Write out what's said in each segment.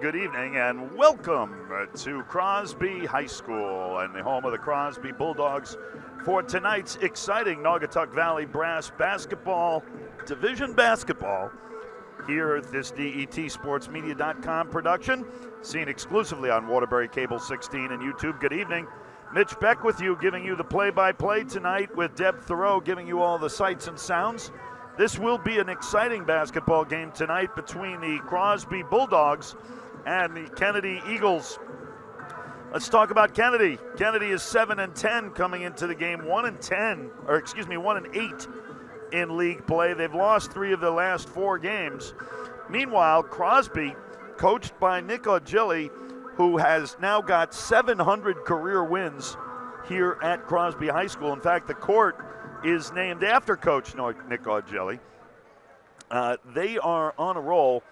Good evening and welcome to Crosby High School and the home of the Crosby Bulldogs for tonight's exciting Naugatuck Valley Brass Basketball Division Basketball here at this DETSportsMedia.com production, seen exclusively on Waterbury Cable 16 and YouTube. Good evening. Mitch Beck with you, giving you the play-by-play tonight with Deb Thoreau giving you all the sights and sounds. This will be an exciting basketball game tonight between the Crosby Bulldogs and the Kennedy Eagles. Let's talk about Kennedy. Kennedy is 7-10 coming into the game, 1-8 in league play. They've lost 3 of the last 4 games. Meanwhile, Crosby, coached by Nick Augilli, who has now got 700 career wins here at Crosby High School. In fact, the court is named after Coach Nick Augilli. They are on a roll.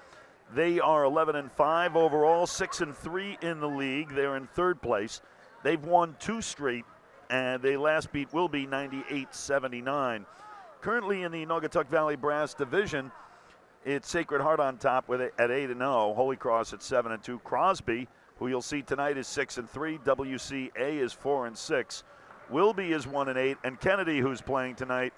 They are 11-5 overall, 6-3 in the league. They're in third place. They've won 2 straight, and they last beat will be 98-79. Currently in the Naugatuck Valley Brass Division, it's Sacred Heart on top with at 8-0. Holy Cross at 7-2. Crosby, who you'll see tonight, is 6-3. WCA is 4-6. Wilby is 1-8, and Kennedy, who's playing tonight,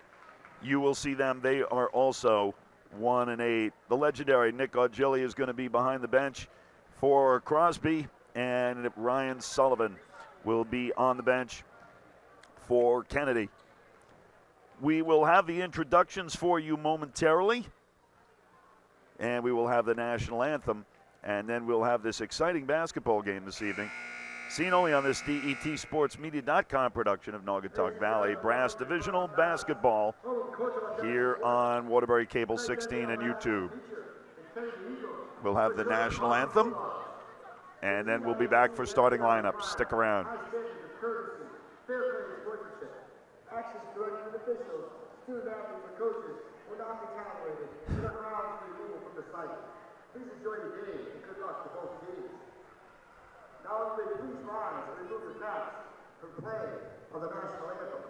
you will see them. They are also 1-8. The legendary Nick Augilli is going to be behind the bench for Crosby, and Ryan Sullivan will be on the bench for Kennedy. We will have the introductions for you momentarily, and we will have the national anthem, and then we'll have this exciting basketball game this evening, seen only on this DETSportsMedia.com production of Naugatuck Valley Brass Divisional Basketball here on Waterbury Cable 16 and YouTube. We'll have the national anthem, and then we'll be back for starting lineups. Stick around. Actions directed to officials, student athletes, and coaches will not be tolerated. Turn around to be removed from the site. Please enjoy the game and good luck to both teams. Now everybody please rise and remove your caps from play of the national anthem.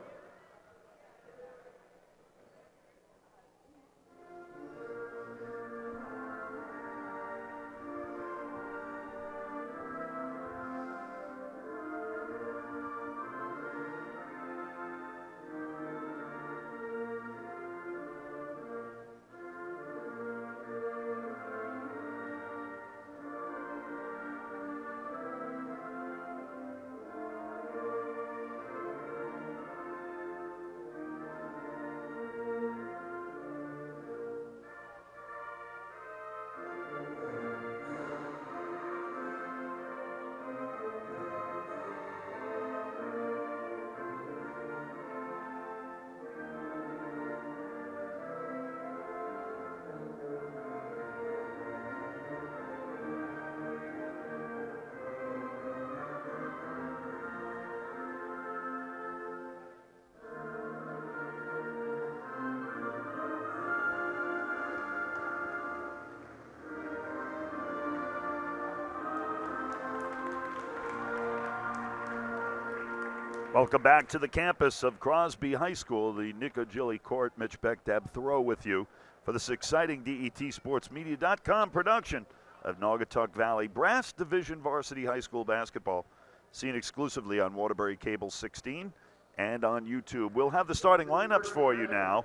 Welcome back to the campus of Crosby High School, the Nick Augilli Court. Mitch Beck, Deb Thoreau with you for this exciting DETSportsMedia.com production of Naugatuck Valley Brass Division Varsity High School basketball, seen exclusively on Waterbury Cable 16 and on YouTube. We'll have the starting lineups for you now,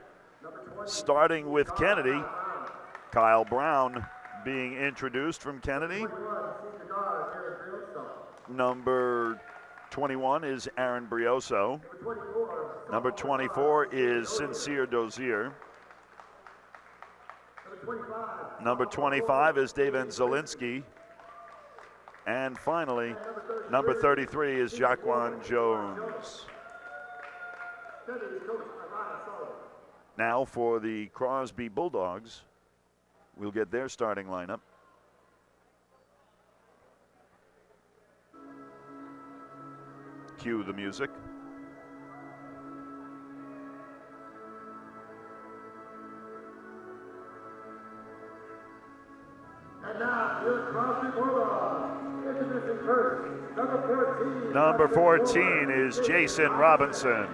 starting with Kennedy. Kyle Brown being introduced from Kennedy. Number 21 is Aaron Brioso. Number 24 is Sincere Dozier. Number 25 is David Zielinski. And finally, number 33 is Jaquan Jones. Now for the Crosby Bulldogs, we'll get their starting lineup. cue the music. And now, your Crosby Bulldogs. Introducing first, number 14. Number 14 is Jason Robinson.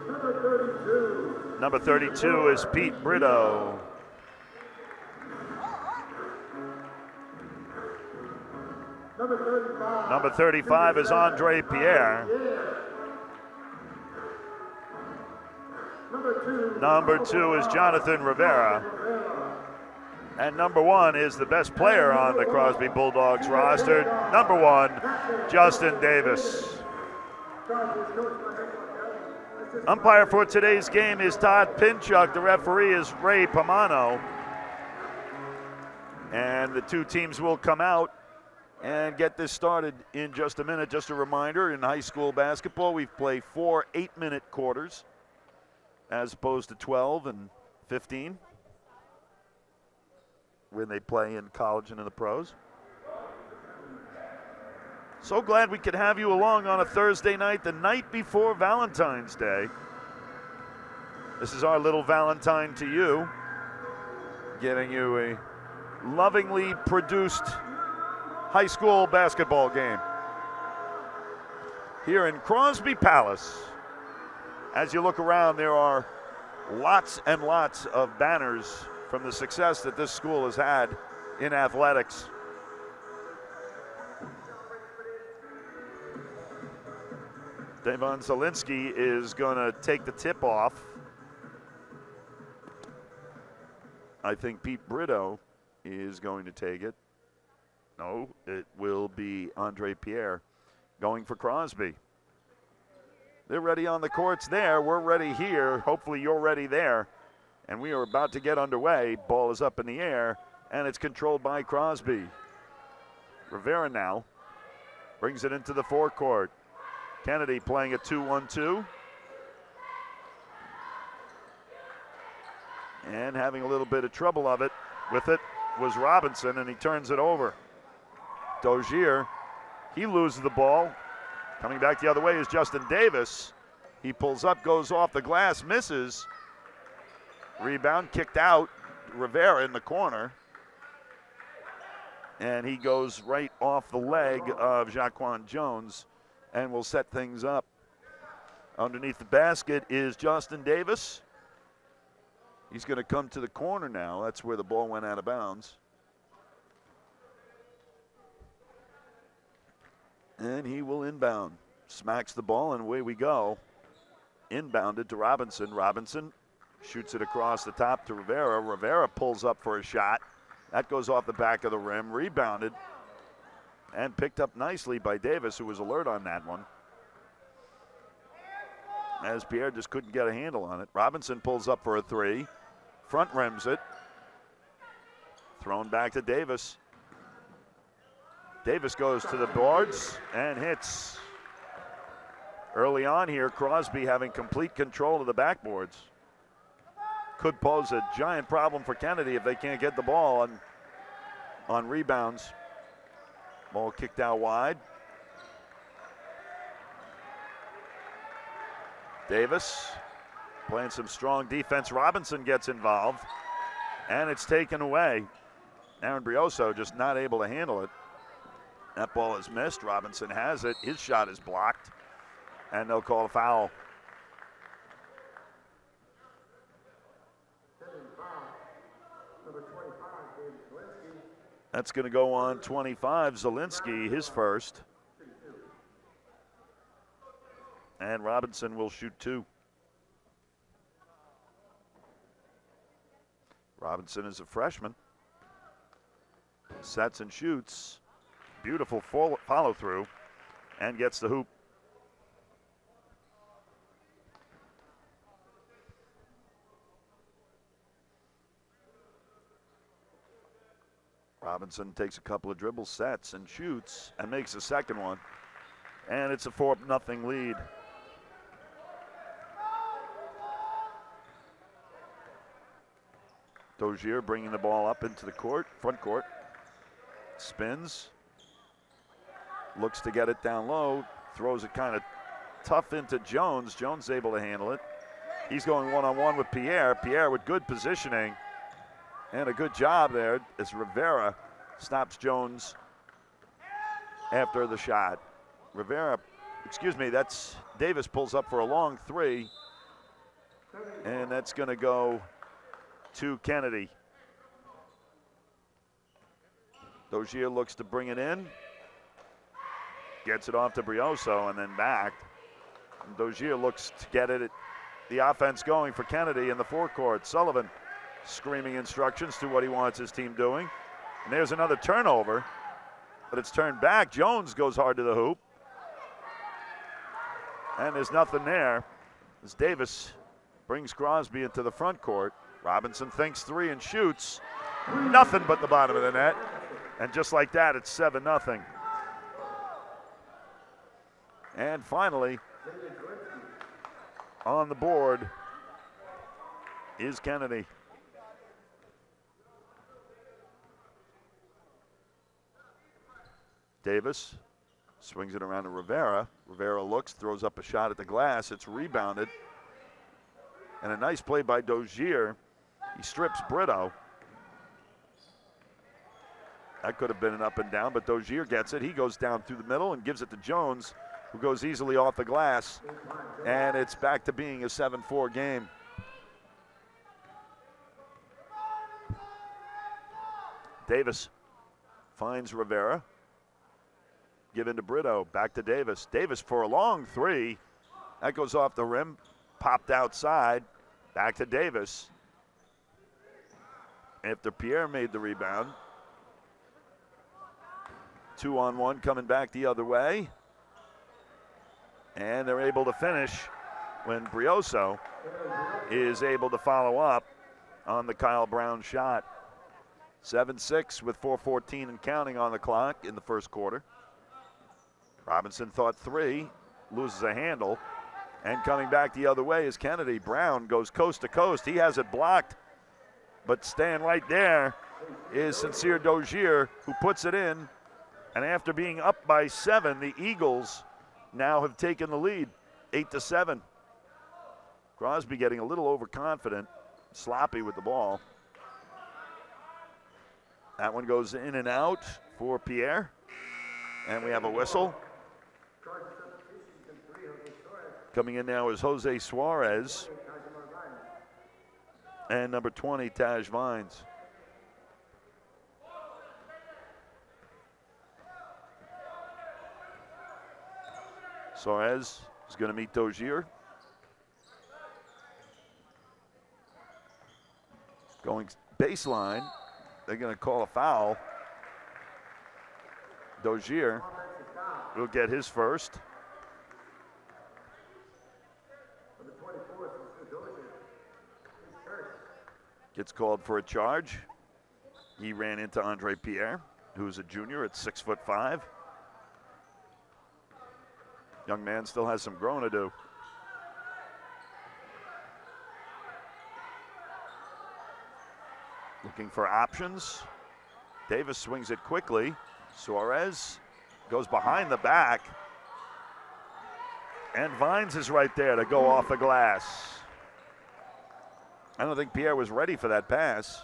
Number 32. Number 32 is Pete Brito. Number 35 is Andre Pierre. Number 2 is Jonathan Rivera. And number 1 is the best player on the Crosby Bulldogs roster. Number 1, Justin Davis. Umpire for today's game is Todd Pinchuk. The referee is Ray Pomano. And the two teams will come out and get this started in just a minute. Just a reminder, in high school basketball, we play 4 8-minute quarters as opposed to 12 and 15 when they play in college and in the pros. So glad we could have you along on a Thursday night, the night before Valentine's Day. This is our little Valentine to you, getting you a lovingly produced high school basketball game here in Crosby Palace. As you look around, there are lots and lots of banners from the success that this school has had in athletics. Devon Zielinski is going to take the tip off. I think Pete Brito is going to take it. No, it will be Andre Pierre going for Crosby. They're ready on the courts there. We're ready here. Hopefully you're ready there. And we are about to get underway. Ball is up in the air, and it's controlled by Crosby. Rivera now brings it into the forecourt. Kennedy playing a 2-1-2. And having a little bit of trouble with it was Robinson, and he turns it over. Dozier, he loses the ball. Coming back the other way is Justin Davis. He pulls up, goes off the glass, misses. Rebound kicked out. Rivera in the corner. And he goes right off the leg of Jaquan Jones and will set things up. Underneath the basket is Justin Davis. He's going to come to the corner now. That's where the ball went out of bounds. And he will inbound. Smacks the ball, and away we go. Inbounded to Robinson. Robinson shoots it across the top to Rivera. Rivera pulls up for a shot. That goes off the back of the rim. Rebounded and picked up nicely by Davis, who was alert on that one, as Pierre just couldn't get a handle on it. Robinson pulls up for a three. Front rims it. Thrown back to Davis. Davis goes to the boards and hits. Early on here, Crosby having complete control of the backboards. Could pose a giant problem for Kennedy if they can't get the ball on rebounds. Ball kicked out wide. Davis playing some strong defense. Robinson gets involved, and it's taken away. Aaron Brioso just not able to handle it. That ball is missed. Robinson has it. His shot is blocked, and they'll call a foul. That's going to go on 25. Zielinski, his first. And Robinson will shoot two. Robinson is a freshman. Sets and shoots. Beautiful follow through and gets the hoop. Robinson takes a couple of dribbles, sets and shoots and makes a second one. And it's a 4-0 lead. Dozier bringing the ball up into the court, front court. Spins. looks to get it down low, throws it kind of tough into Jones. Jones able to handle it. He's going one-on-one with Pierre. Pierre with good positioning and a good job there as Rivera stops Jones after the shot. That's Davis pulls up for a long three, and that's going to go to Kennedy. Dozier looks to bring it in, gets it off to Brioso and then back. And Dozier looks to get it, the offense going for Kennedy in the forecourt. Sullivan screaming instructions to what he wants his team doing. And there's another turnover, but it's turned back. Jones goes hard to the hoop. And there's nothing there as Davis brings Crosby into the front court. Robinson thinks three and shoots. Nothing but the bottom of the net. And just like that, it's 7-0. And finally, on the board is Kennedy. Davis swings it around to Rivera. Rivera looks, throws up a shot at the glass. It's rebounded. And a nice play by Dozier. He strips Brito. That could have been an up and down, but Dozier gets it. He goes down through the middle and gives it to Jones, who goes easily off the glass. And it's back to being a 7-4 game. Davis finds Rivera. Give in to Brito, back to Davis. Davis for a long three. That goes off the rim, popped outside. Back to Davis. After Pierre made the rebound. 2-on-1 coming back the other way. And they're able to finish when Brioso is able to follow up on the Kyle Brown shot. 7-6 with 4:14 and counting on the clock in the first quarter. Robinson thought three, loses a handle. And coming back the other way is Kennedy. Brown goes coast to coast. He has it blocked, but staying right there is Sincere Dozier, who puts it in. And after being up by 7, the Eagles now have taken the lead, 8-7. Crosby getting a little overconfident, sloppy with the ball. That one goes in and out for Pierre. And we have a whistle. Coming in now is Jose Suarez. And number 20, Taj Vines. Suarez is going to meet Dozier. Going baseline. They're going to call a foul. Dozier will get his first. Gets called for a charge. He ran into Andre Pierre, who's a junior at 6'5". Young man still has some growing to do. Looking for options. Davis swings it quickly. Suarez goes behind the back. And Vines is right there to go off the glass. I don't think Pierre was ready for that pass.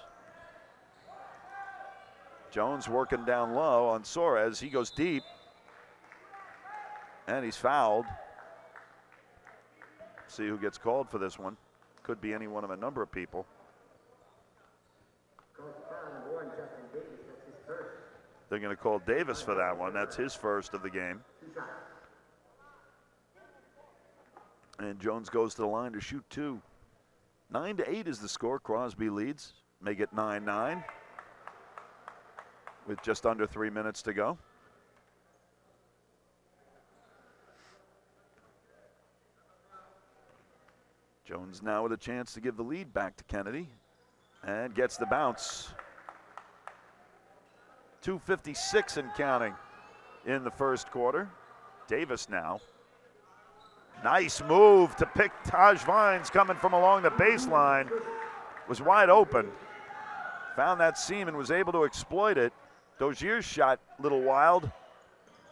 Jones working down low on Suarez. He goes deep. And he's fouled. See who gets called for this one. Could be any one of a number of people. They're going to call Davis for that one. That's his first of the game. And Jones goes to the line to shoot two. 9-8 is the score. Crosby leads. Make it 9-9 with just under 3 minutes to go. Jones now with a chance to give the lead back to Kennedy and gets the bounce. 2:56 and counting in the first quarter. Davis now. Nice move to pick Taj Vines coming from along the baseline. Was wide open. Found that seam and was able to exploit it. Dozier's shot a little wild.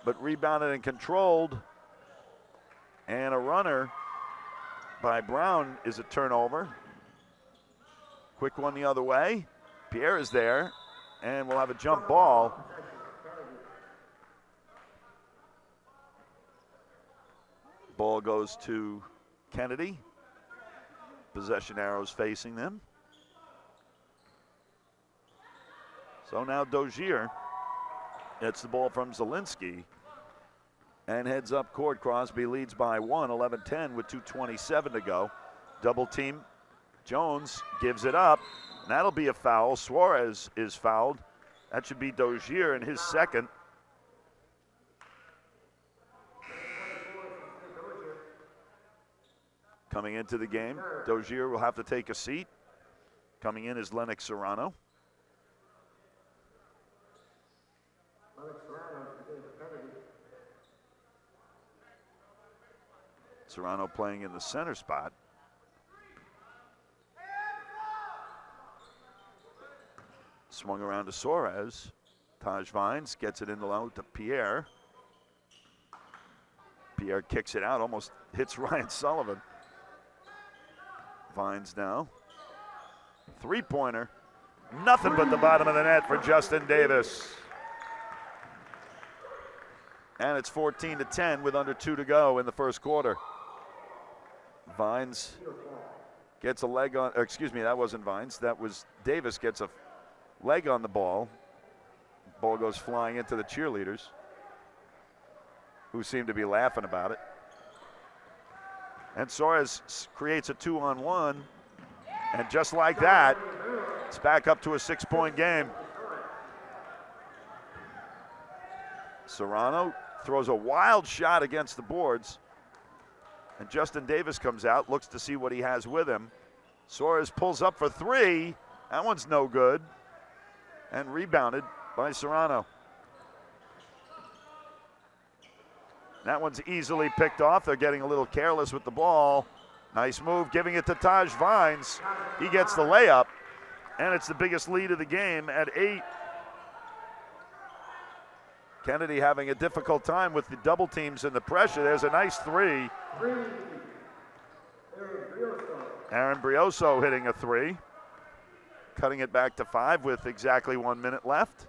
but rebounded and controlled. And a runner by Brown is a turnover. Quick one the other way. Pierre is there, and we'll have a jump ball. Ball goes to Kennedy. Possession arrows facing them. So now Dozier gets the ball from Zielinski and heads up court. Crosby leads by 1, 11-10 with 2:27 to go. Double team. Jones gives it up. And that'll be a foul. Suarez is fouled. That should be Dozier in his second. Coming into the game, Dozier will have to take a seat. Coming in is Lennox Serrano. Serrano playing in the center spot. Swung around to Suarez. Taj Vines gets it in the low to Pierre. Pierre kicks it out, almost hits Ryan Sullivan. Vines now. Three-pointer. Nothing but the bottom of the net for Justin Davis. And it's 14-10 with under 2 to go in the first quarter. Vines gets a leg on, excuse me, that wasn't Vines. That was Davis gets a leg on the ball. Ball goes flying into the cheerleaders, who seem to be laughing about it. And Suarez creates a 2-on-1. And just like that, it's back up to a 6-point game. Serrano throws a wild shot against the boards. And Justin Davis comes out, looks to see what he has with him. Suarez pulls up for three. That one's no good. And rebounded by Serrano. That one's easily picked off. They're getting a little careless with the ball. Nice move, giving it to Taj Vines. He gets the layup, and it's the biggest lead of the game at 8. Kennedy having a difficult time with the double teams and the pressure. There's a nice three. Aaron Brioso hitting a three. Cutting it back to 5 with exactly 1 minute left.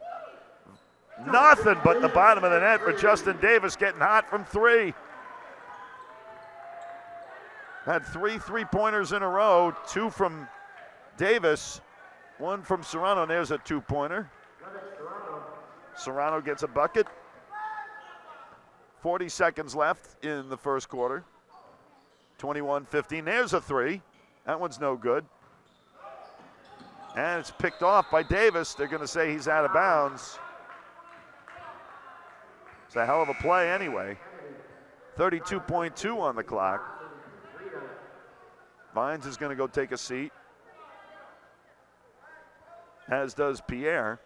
Nothing but the bottom of the net for Justin Davis, getting hot from 3. Had 3 3-pointers in a row, 2 from Davis, 1 from Serrano, and there's a 2-pointer. Serrano gets a bucket. 40 seconds left in the first quarter. 21-15, there's a 3. That one's no good. And it's picked off by Davis. They're going to say he's out of bounds. It's a hell of a play anyway. 32.2 on the clock. Vines is going to go take a seat, as does Pierre.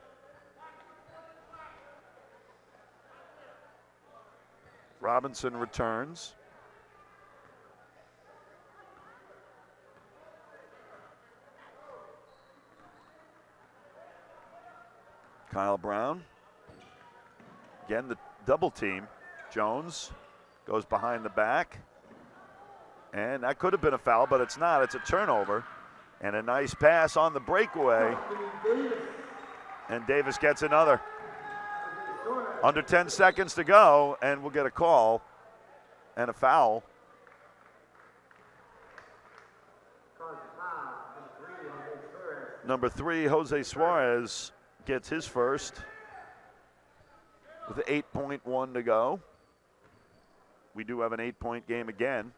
Robinson returns. Kyle Brown. Again, the double team. Jones goes behind the back. And that could have been a foul, but it's not. It's a turnover. And a nice pass on the breakaway. And Davis gets another. Under 10 seconds to go, and we'll get a call and a foul. Number 3, Jose Suarez gets his first with 8.1 to go. We do have an 8-point game again.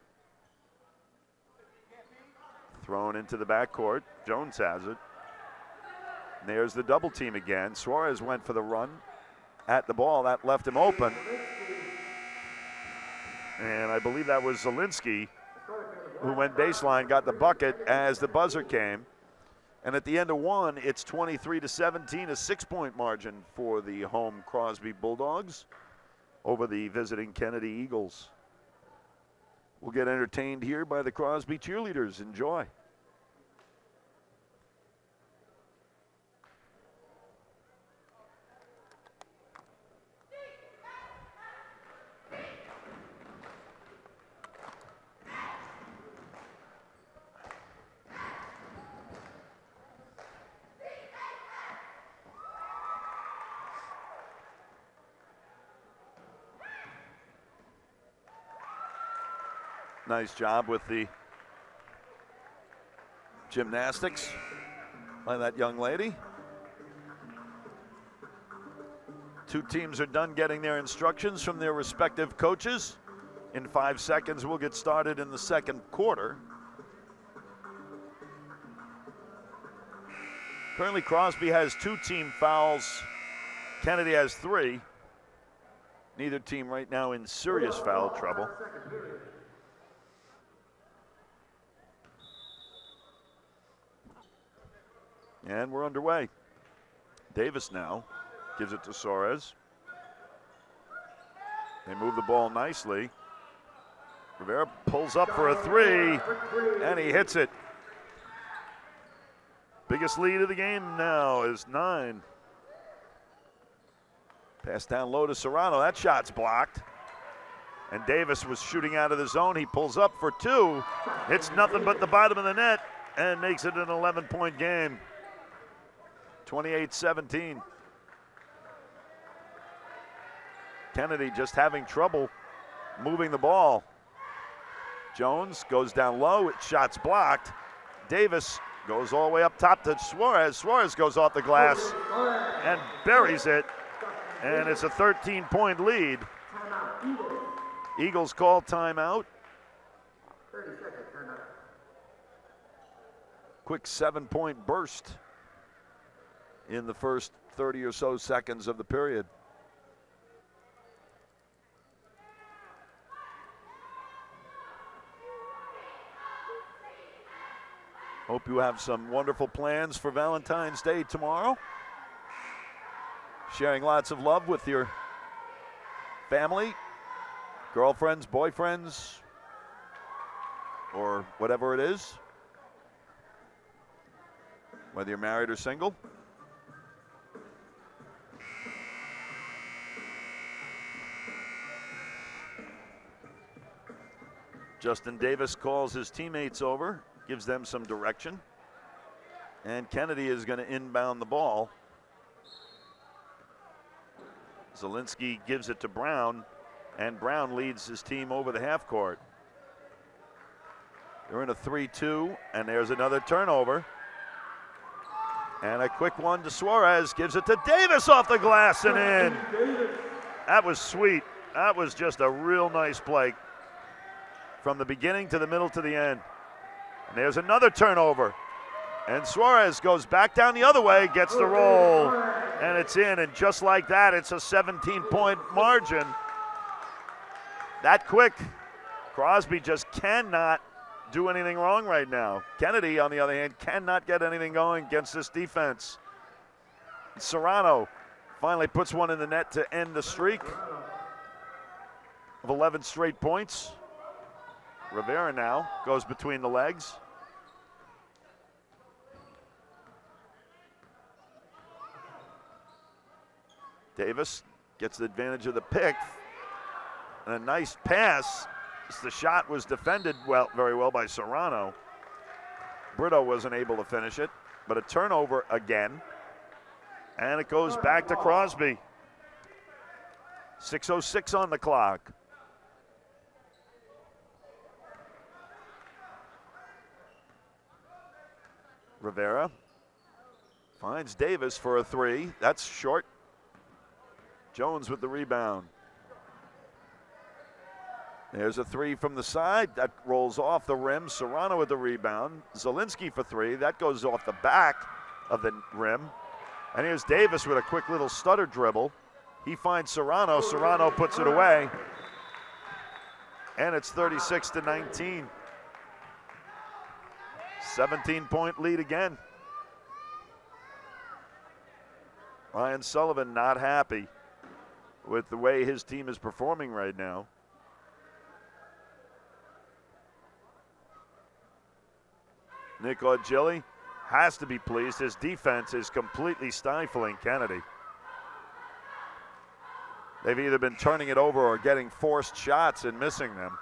Thrown into the backcourt. Jones has it. And there's the double team again. Suarez went for the run at the ball. That left him open. And I believe that was Zielinski who went baseline, got the bucket as the buzzer came. And at the end of 1, it's 23-17, a 6-point margin for the home Crosby Bulldogs over the visiting Kennedy Eagles. We'll get entertained here by the Crosby cheerleaders. Enjoy. Nice job with the gymnastics by that young lady. Two teams are done getting their instructions from their respective coaches. In 5 seconds, we'll get started in the second quarter. Currently, Crosby has 2 team fouls. Kennedy has 3. Neither team right now in serious foul trouble. And we're underway. Davis now gives it to Suarez. They move the ball nicely. Rivera pulls up for a 3, and he hits it. Biggest lead of the game now is 9. Pass down low to Serrano. That shot's blocked. And Davis was shooting out of the zone. He pulls up for 2. Hits nothing but the bottom of the net and makes it an 11-point game. 28-17. Kennedy just having trouble moving the ball. Jones goes down low. Shot's blocked. Davis goes all the way up top to Suarez. Suarez goes off the glass and buries it. And it's a 13-point lead. Eagles call timeout. 30 seconds, timeout. Quick 7-point burst in the first 30 or so seconds of the period. Hope you have some wonderful plans for Valentine's Day tomorrow. Sharing lots of love with your family, girlfriends, boyfriends, or whatever it is, whether you're married or single. Justin Davis calls his teammates over, gives them some direction, and Kennedy is going to inbound the ball. Zielinski gives it to Brown, and Brown leads his team over the half court. They're in a 3-2, and there's another turnover. And a quick one to Suarez, gives it to Davis off the glass and in. That was sweet. That was just a real nice play from the beginning to the middle to the end. And there's another turnover. And Suarez goes back down the other way, gets the roll, and it's in. And just like that, it's a 17-point margin. That quick. Crosby just cannot do anything wrong right now. Kennedy, on the other hand, cannot get anything going against this defense. Serrano finally puts one in the net to end the streak of 11 straight points. Rivera now goes between the legs. Davis gets the advantage of the pick. And a nice pass. The shot was defended very well by Serrano. Brito wasn't able to finish it, but a turnover again. And it goes back to Crosby. 6:06 on the clock. Rivera finds Davis for a 3. That's short. Jones with the rebound. There's a 3 from the side. That rolls off the rim. Serrano with the rebound. Zielinski for 3. That goes off the back of the rim. And here's Davis with a quick little stutter dribble. He finds Serrano. Serrano puts it away. And it's 36-19. 17-point lead again. Ryan Sullivan not happy with the way his team is performing right now. Nick Augilli has to be pleased. His defense is completely stifling Kennedy. They've either been turning it over or getting forced shots and missing them.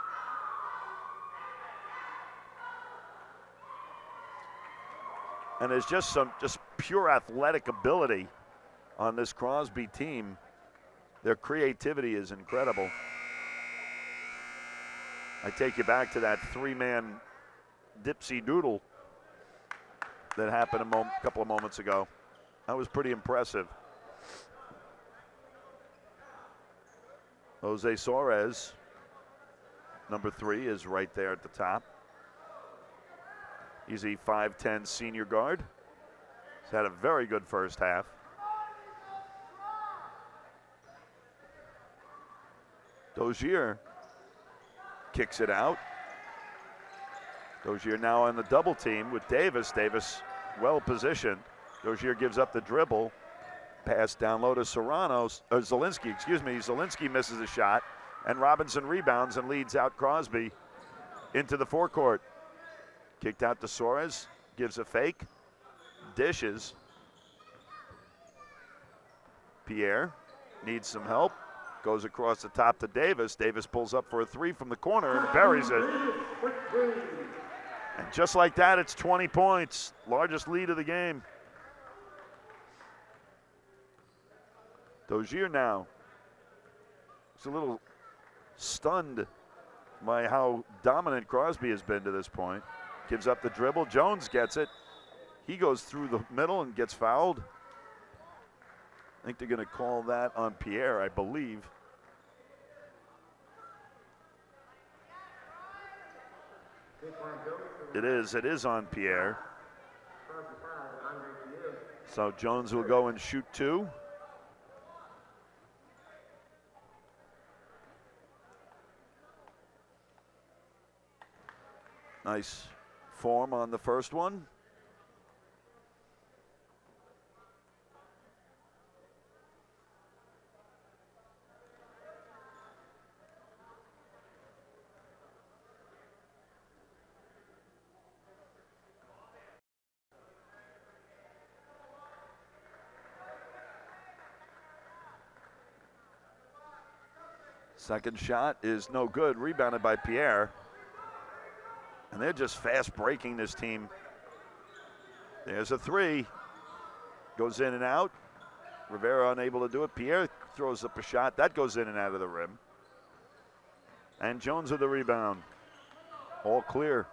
And there's just pure athletic ability on this Crosby team. Their creativity is incredible. I take you back to that three-man dipsy doodle that happened a couple of moments ago. That was pretty impressive. Jose Suarez, number 3, is right there at the top. He's a 5'10" senior guard. He's had a very good first half. Dozier kicks it out. Dozier now on the double team with Davis. Davis well positioned. Dozier gives up the dribble. Pass down low to Zielinski, excuse me. Zielinski misses a shot, and Robinson rebounds and leads out Crosby into the forecourt. Kicked out to Suarez, gives a fake, dishes. Pierre needs some help, goes across the top to Davis. Davis pulls up for a 3 from the corner and buries it. And just like that, it's 20 points, largest lead of the game. Dozier now. He's a little stunned by how dominant Crosby has been to this point. Gives up the dribble. Jones gets it. He goes through the middle and gets fouled. I think they're going to call that on Pierre, I believe. It is on Pierre. So Jones will go and shoot 2. Nice form on the first one. Second shot is no good, rebounded by Pierre. And they're just fast breaking this team. There's a 3. Goes in and out. Rivera unable to do it. Pierre throws up a shot. That goes in and out of the rim. And Jones with the rebound. All clear.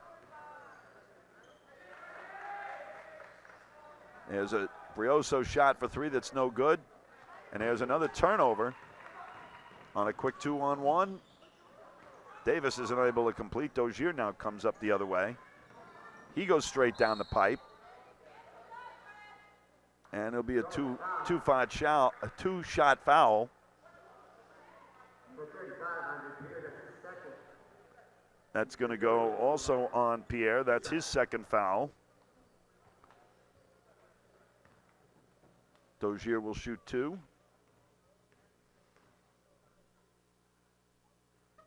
There's a Brioso shot for 3 that's no good. And there's another turnover on a quick 2-on-1. Davis is unable to complete. Dozier now comes up the other way. He goes straight down the pipe. And it'll be a two-shot foul. That's going to go also on Pierre. That's his second foul. Dozier will shoot 2.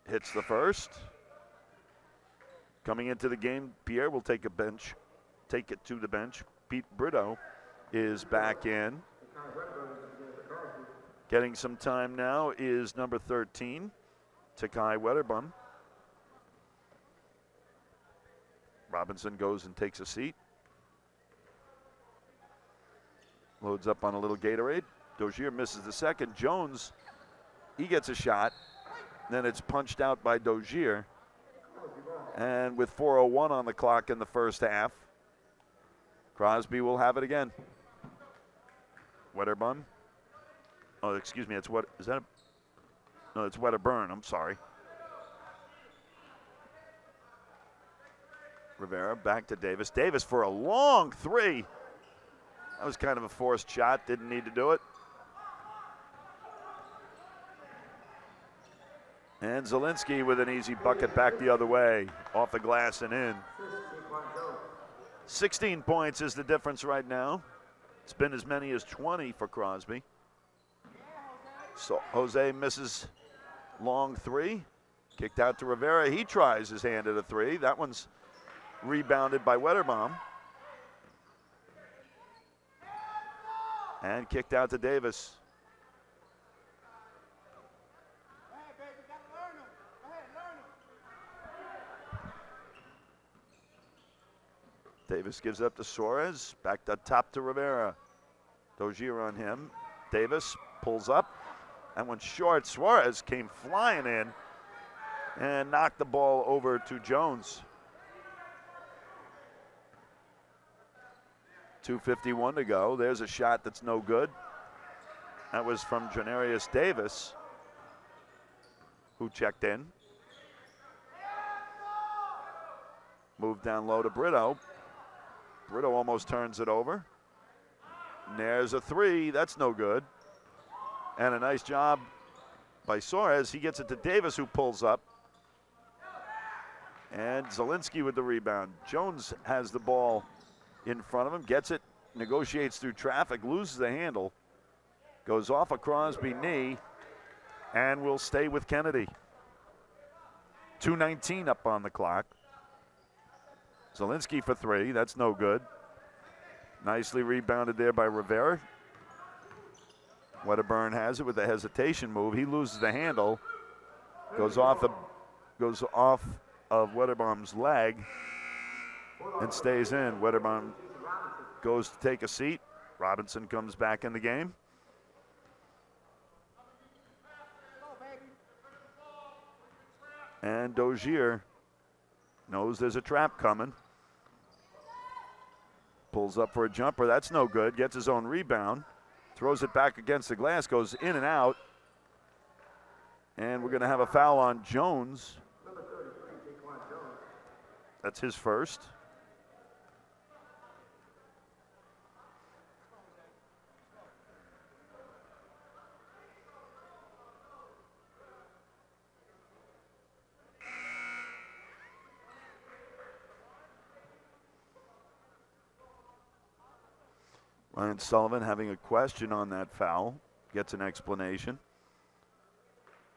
Hits the first. Coming into the game, Pierre will take it to the bench. Pete Brito is back in. Getting some time now is number 13, Takai Wetterbum. Robinson goes and takes a seat. Loads up on a little Gatorade. Dozier misses the second. Jones, he gets a shot. Then it's punched out by Dozier. And with 4:01 on the clock in the first half, Crosby will have it again. Wetterbun. Oh, excuse me, it's what is that? No, it's Wetterburn, I'm sorry. Rivera back to Davis. Davis for a long 3. That was kind of a forced shot, didn't need to do it. And Zielinski with an easy bucket back the other way, off the glass and in. 16 points is the difference right now. It's been as many as 20 for Crosby. So Jose misses long 3. Kicked out to Rivera. He tries his hand at a 3. That one's rebounded by Wetterbaum. And kicked out to Davis. Davis gives up to Suarez. Back up top to Rivera. Dozier on him. Davis pulls up. And when short, Suarez came flying in and knocked the ball over to Jones. 2:51 to go. There's a shot that's no good. That was from Janarius Davis, who checked in. Moved down low to Brito. Brito almost turns it over. And there's a three. That's no good. And a nice job by Soares. He gets it to Davis, who pulls up. And Zielinski with the rebound. Jones has the ball in front of him, gets it, negotiates through traffic, loses the handle, goes off a Crosby knee, and will stay with Kennedy. 2:19 up on the clock. Zielinski for three, that's no good. Nicely rebounded there by Rivera. Waterbury has it with a hesitation move. He loses the handle, goes off of Wedderbaum's leg and stays in. Wedderbaum goes to take a seat. Robinson comes back in the game. And Dozier knows there's a trap coming. Pulls up for a jumper. That's no good. Gets his own rebound. Throws it back against the glass. Goes in and out. And we're going to have a foul on Jones. That's his first. Ryan Sullivan having a question on that foul. Gets an explanation.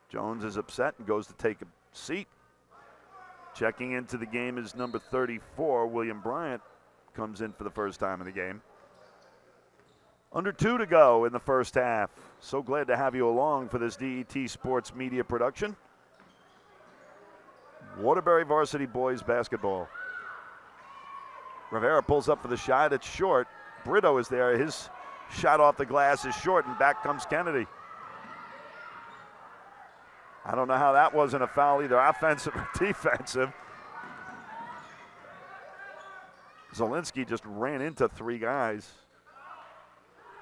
Jones is upset and goes to take a seat. Checking into the game is number 34, William Bryant, comes in for the first time in the game. Under 2 to go in the first half. So glad to have you along for this DET Sports Media production. Waterbury Varsity Boys Basketball. Rivera pulls up for the shot. It's short. Brito is there. His shot off the glass is short, and back comes Kennedy. I don't know how that wasn't a foul, either offensive or defensive. Zielinski just ran into three guys.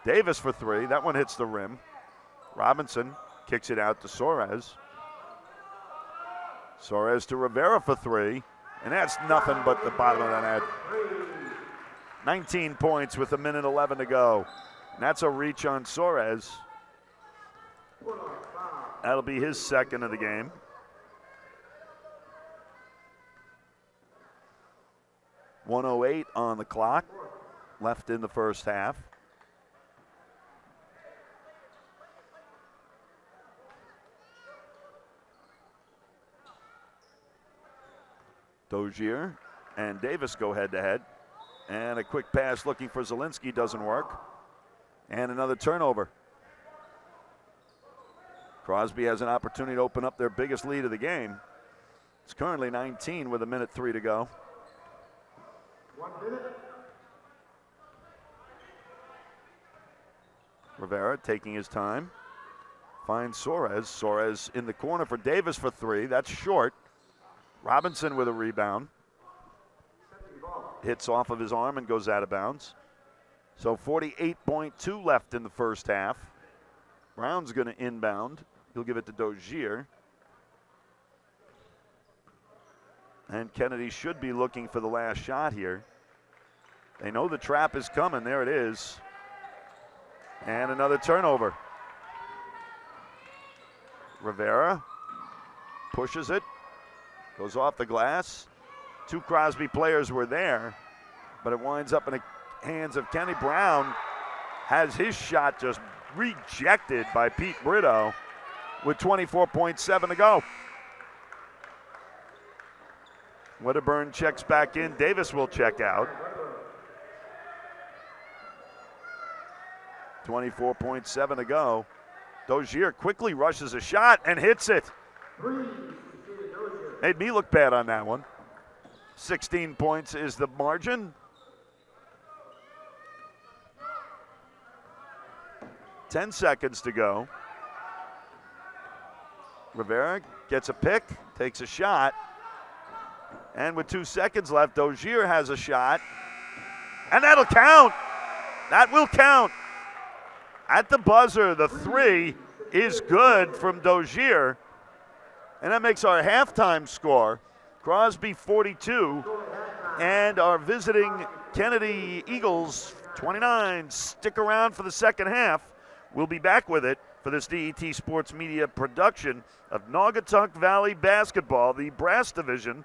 Davis for three. That one hits the rim. Robinson kicks it out to Soares. Soares to Rivera for three. And that's nothing but the bottom of the net. 19 points with 1:11 to go. And that's a reach on Soares. That'll be his second of the game. .108 on the clock, left in the first half. Dozier and Davis go head-to-head. And a quick pass looking for Zielinski doesn't work. And another turnover. Crosby has an opportunity to open up their biggest lead of the game. It's currently 19 with 1:03 to go. 1 minute. Rivera taking his time. Finds Soares. Soares in the corner for Davis for three. That's short. Robinson with a rebound. Hits off of his arm and goes out of bounds. So 48.2 left in the first half. Brown's going to inbound. He'll give it to Dozier. And Kennedy should be looking for the last shot here. They know the trap is coming. There it is. And another turnover. Rivera pushes it. Goes off the glass. Two Crosby players were there, but it winds up in the hands of Kenny. Brown has his shot just rejected by Pete Brito with 24.7 to go. Wedderburn checks back in. Davis will check out. 24.7 to go. Dozier quickly rushes a shot and hits it. Made me look bad on that one. 16 points is the margin. 10 seconds to go. Rivera gets a pick, takes a shot. And with 2 seconds left, Dozier has a shot. And that'll count. That will count. At the buzzer, the 3 is good from Dozier. And that makes our halftime score Crosby 42 and our visiting Kennedy Eagles 29. Stick around for the second half. We'll be back with it for this DET Sports Media production of Naugatuck Valley Basketball, the brass division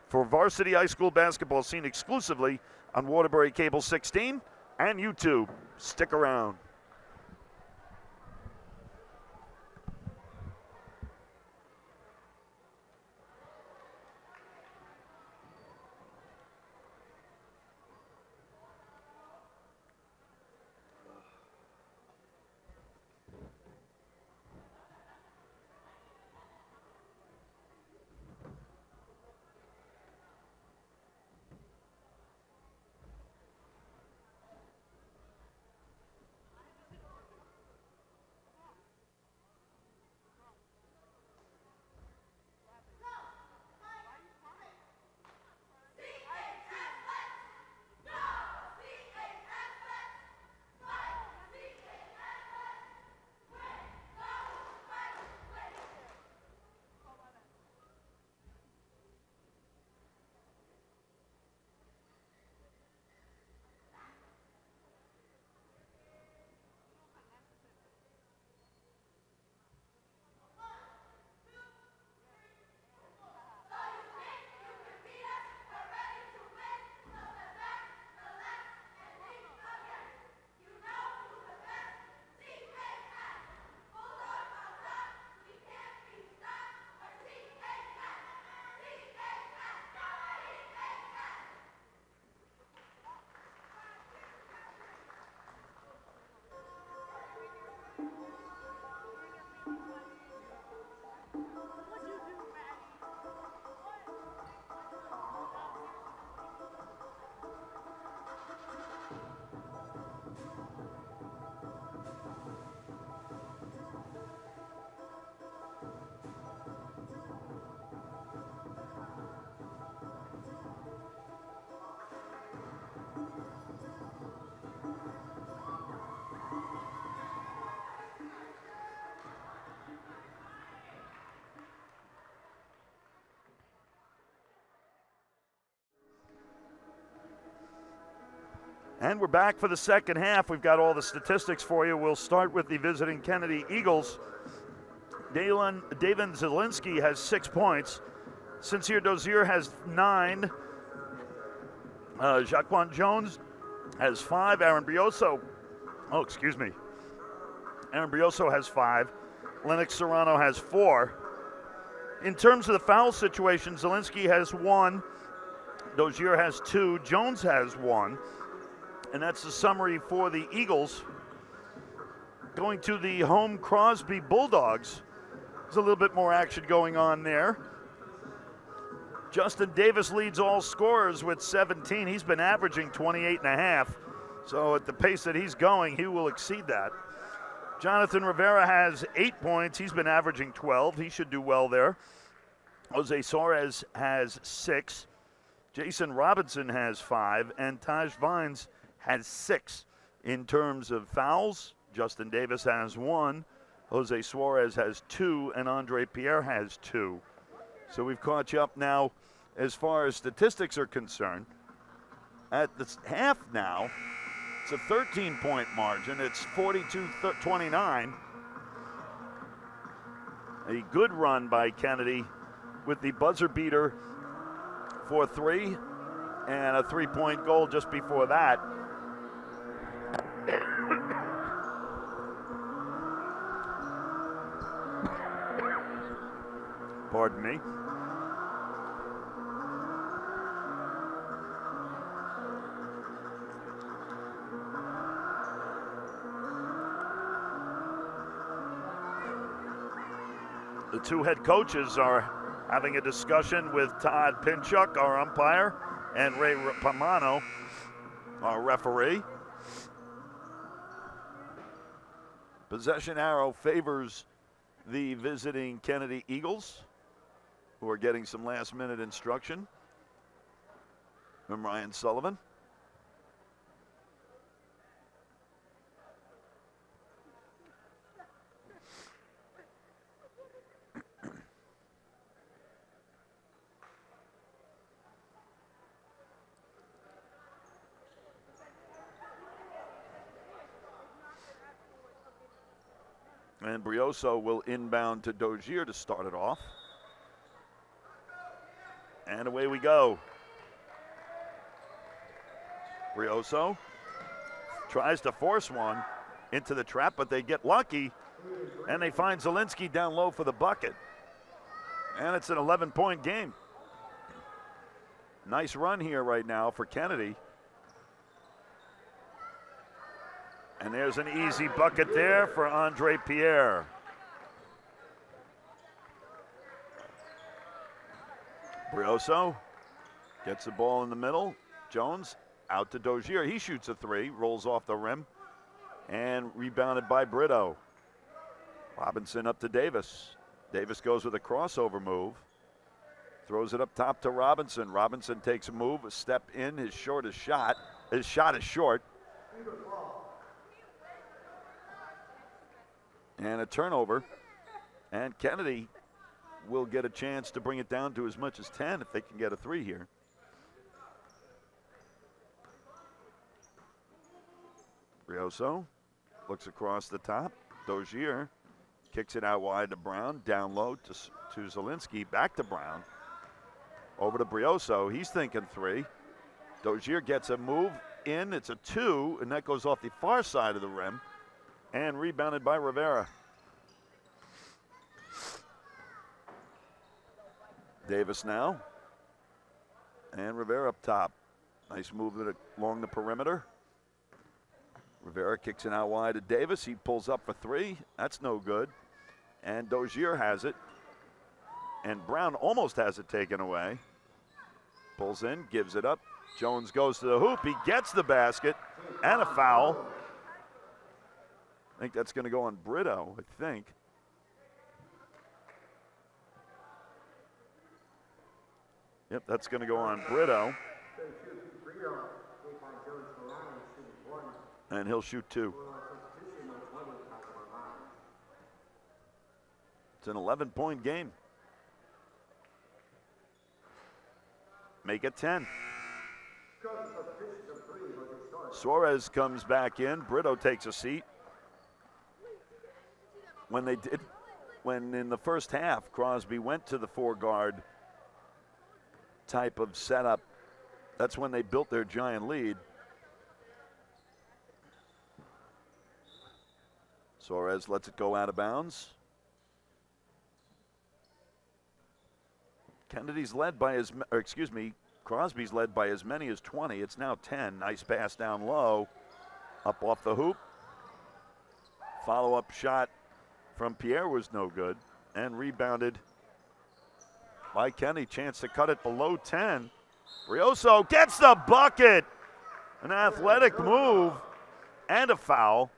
for Varsity High School basketball, seen exclusively on Waterbury Cable 16 and YouTube. Stick around. And we're back for the second half. We've got all the statistics for you. We'll start with the visiting Kennedy Eagles. David Zielinski has 6 points. Sincere Dozier has 9. Jaquan Jones has 5. Aaron Brioso has 5. Lennox Serrano has 4. In terms of the foul situation, Zielinski has 1. Dozier has 2. Jones has 1. And that's the summary for the Eagles. Going to the home Crosby Bulldogs. There's a little bit more action going on there. Justin Davis leads all scorers with 17. He's been averaging 28.5. So at the pace that he's going, he will exceed that. Jonathan Rivera has 8 points. He's been averaging 12. He should do well there. Jose Suarez has 6. Jason Robinson has 5. And Taj Vines has 6. In terms of fouls, Justin Davis has 1. Jose Suarez has 2. And Andre Pierre has 2. So we've caught you up now as far as statistics are concerned. At the half now, it's a 13-point margin. It's 42-29. A good run by Kennedy with the buzzer beater for 3 and a 3-point goal just before that. Pardon me. The two head coaches are having a discussion with Todd Pinchuk, our umpire, and Ray Pamano, our referee. Possession arrow favors the visiting Kennedy Eagles, who are getting some last-minute instruction from Ryan Sullivan. And Brioso will inbound to Dozier to start it off. And away we go. Brioso tries to force one into the trap, but they get lucky, and they find Zielinski down low for the bucket. And it's an 11-point game. Nice run here right now for Kennedy. And there's an easy bucket there for Andre Pierre. Brioso gets the ball in the middle. Jones out to Dozier. He shoots a three, rolls off the rim, and rebounded by Brito. Robinson up to Davis. Davis goes with a crossover move. Throws it up top to Robinson. Robinson takes a move, a step in. His shot is short. And a turnover. And Kennedy will get a chance to bring it down to as much as 10 if they can get a three here. Brioso looks across the top. Dozier kicks it out wide to Brown. Down low to Zielinski. Back to Brown. Over to Brioso. He's thinking three. Dozier gets a move in. It's a two, and that goes off the far side of the rim. And rebounded by Rivera. Davis now. And Rivera up top. Nice move along the perimeter. Rivera kicks it out wide to Davis. He pulls up for three. That's no good. And Dozier has it. And Brown almost has it taken away. Pulls in, gives it up. Jones goes to the hoop. He gets the basket and a foul. I think that's going to go on Brito, I think. Yep, that's going to go on Brito. And he'll shoot two. It's an 11-point game. Make it 10. Suarez comes back in. Brito takes a seat. When in the first half, Crosby went to the four-guard type of setup, that's when they built their giant lead. Suarez lets it go out of bounds. Crosby's led by as many as 20. It's now 10. Nice pass down low. Up off the hoop. Follow-up shot from Pierre was no good. And rebounded by Kenny. Chance to cut it below 10. Brioso gets the bucket. An athletic move and a foul.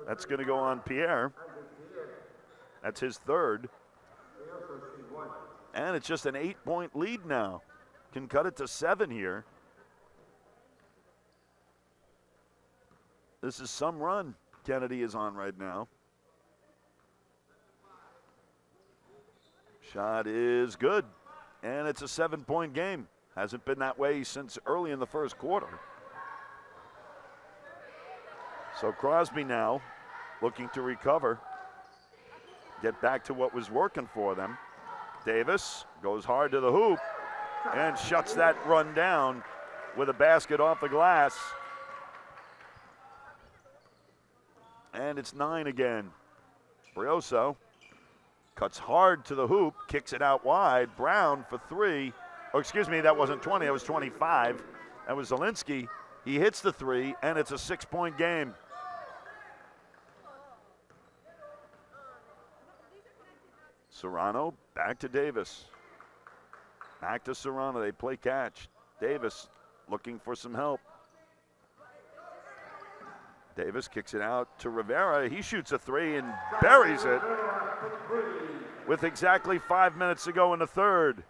That's going to go on Pierre. That's his third. And it's just an 8-point lead now. Can cut it to 7 here. This is some run Kennedy is on right now. Shot is good. And it's a 7-point game. Hasn't been that way since early in the first quarter. So Crosby now looking to recover. Get back to what was working for them. Davis goes hard to the hoop and shuts that run down with a basket off the glass. And it's 9 again. Brioso cuts hard to the hoop, kicks it out wide. Brown for three. Oh, excuse me, that wasn't 20, that was 25. That was Zielinski. He hits the three, and it's a 6-point game. Serrano back to Davis. Back to Serrano. They play catch. Davis looking for some help. Davis kicks it out to Rivera. He shoots a three and buries it with exactly 5 minutes to go in the third.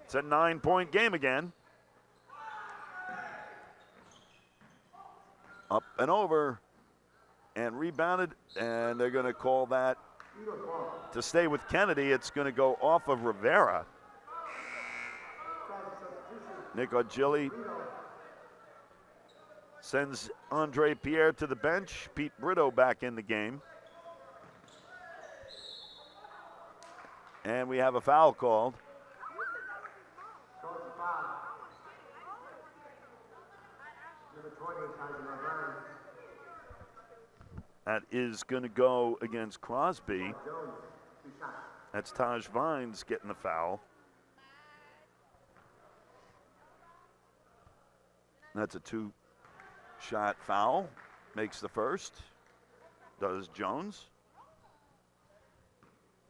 It's a 9-point game again. Up and over and rebounded, and they're going to call that to stay with Kennedy. It's going to go off of Rivera. Nick Ogilvy sends Andre Pierre to the bench. Pete Brito back in the game. And we have a foul called. That is going to go against Crosby. That's Taj Vines getting the foul. That's a 2-shot foul. Makes the first. Does Jones.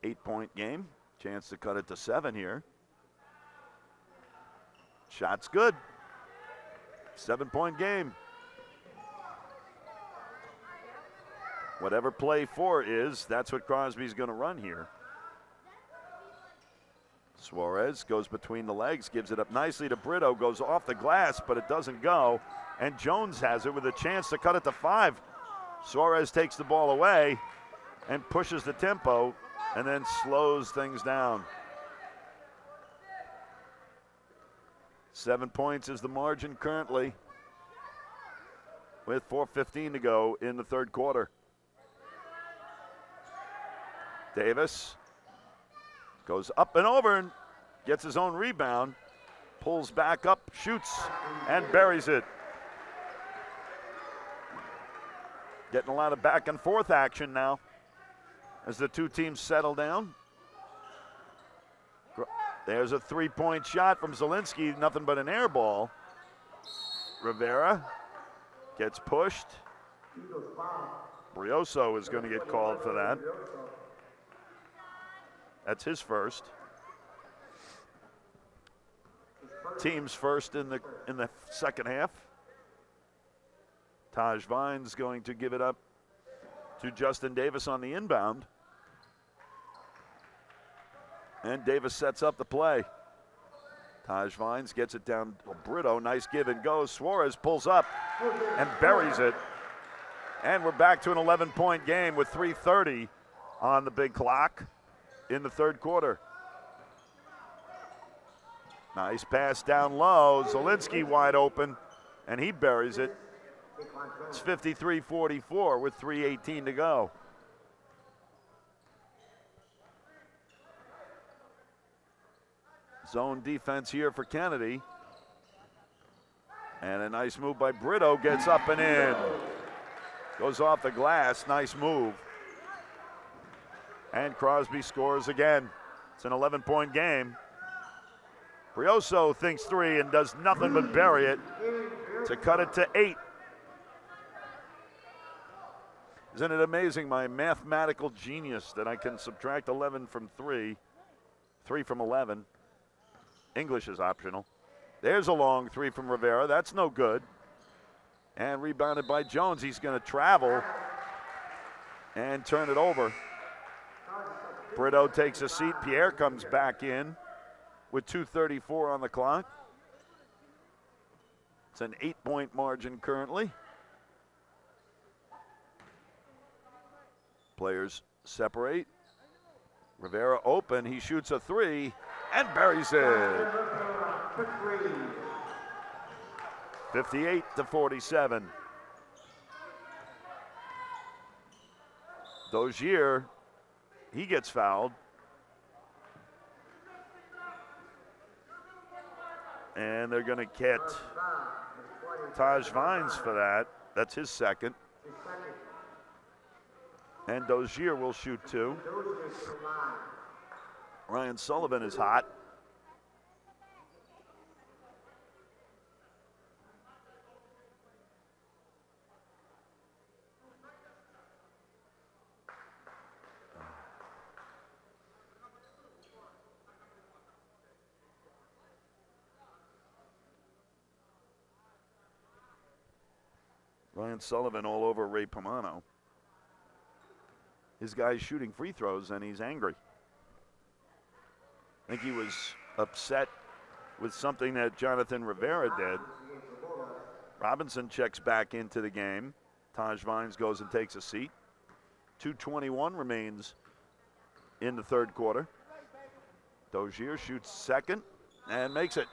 8-point game. Chance to cut it to 7 here. Shot's good. 7-point game. Whatever play 4 is, that's what Crosby's going to run here. Suarez goes between the legs, gives it up nicely to Brito, goes off the glass, but it doesn't go. And Jones has it with a chance to cut it to 5. Suarez takes the ball away and pushes the tempo and then slows things down. 7 points is the margin currently with 4:15 to go in the third quarter. Davis goes up and over and gets his own rebound, pulls back up, shoots, and buries it. Getting a lot of back and forth action now as the two teams settle down. There's a 3-point shot from Zielinski, nothing but an air ball. Rivera gets pushed. Brioso is going to get called for that. That's his first. Team's first in the second half. Taj Vines going to give it up to Justin Davis on the inbound. And Davis sets up the play. Taj Vines gets it down to Brito. Nice give and go. Suarez pulls up and buries it. And we're back to an 11-point game with 3:30 on the big clock in the third quarter. Nice pass down low. Zielinski wide open, and he buries it. It's 53-44 with 3:18 to go. Zone defense here for Kennedy. And a nice move by Brito, gets up and in. Goes off the glass, nice move. And Crosby scores again. It's an 11-point game. Brioso thinks 3 and does nothing but bury it to cut it to 8. Isn't it amazing, my mathematical genius, that I can subtract 11 from 3, 3 from 11. English is optional. There's a long 3 from Rivera. That's no good. And rebounded by Jones. He's going to travel and turn it over. Brito takes a seat. Pierre comes back in with 2:34 on the clock. It's an 8-point margin currently. Players separate. Rivera open. He shoots a 3 and buries it. 58-47. Dozier, he gets fouled. And they're going to get Taj Vines for that. That's his second. And Dozier will shoot 2. Ryan Sullivan is hot. Ryan Sullivan all over Ray Pomano. His guy's shooting free throws, and he's angry. I think he was upset with something that Jonathan Rivera did. Robinson checks back into the game. Taj Vines goes and takes a seat. 2:21 remains in the third quarter. Dozier shoots second and makes it.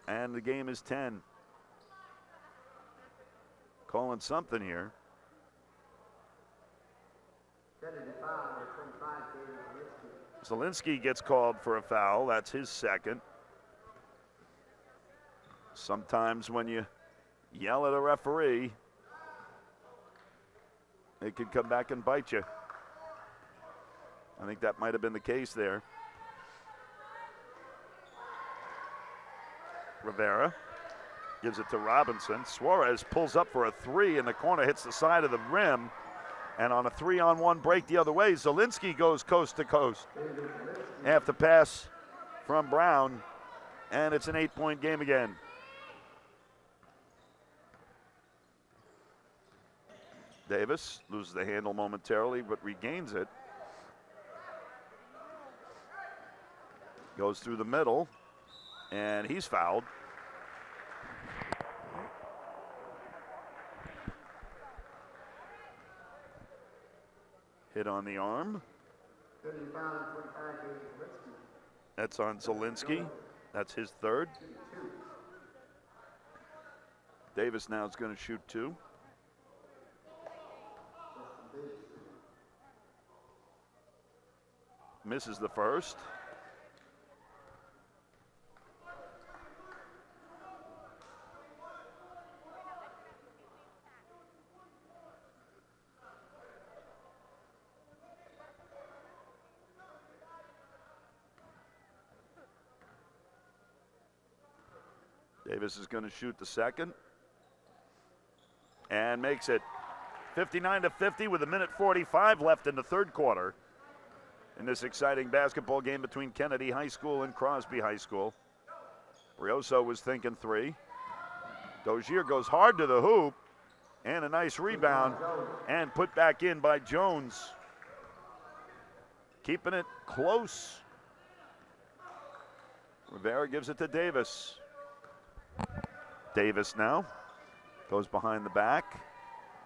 And the game is 10. Calling something here. Zielinski gets called for a foul. That's his second. Sometimes when you yell at a referee, it could come back and bite you. I think that might have been the case there. Rivera gives it to Robinson. Suarez pulls up for a three in the corner, hits the side of the rim. And on a 3-on-1 break the other way, Zielinski goes coast to coast. After pass from Brown, and it's an 8-point game again. Davis loses the handle momentarily, but regains it. Goes through the middle, and he's fouled. Hit on the arm. That's on Zielinski. That's his third. Davis now is going to shoot two. Misses the first. Davis is going to shoot the second and makes it 59-50 with 1:45 left in the third quarter in this exciting basketball game between Kennedy High School and Crosby High School. Brioso was thinking three. Dozier goes hard to the hoop, and a nice rebound and put back in by Jones. Keeping it close. Rivera gives it to Davis. Davis now goes behind the back,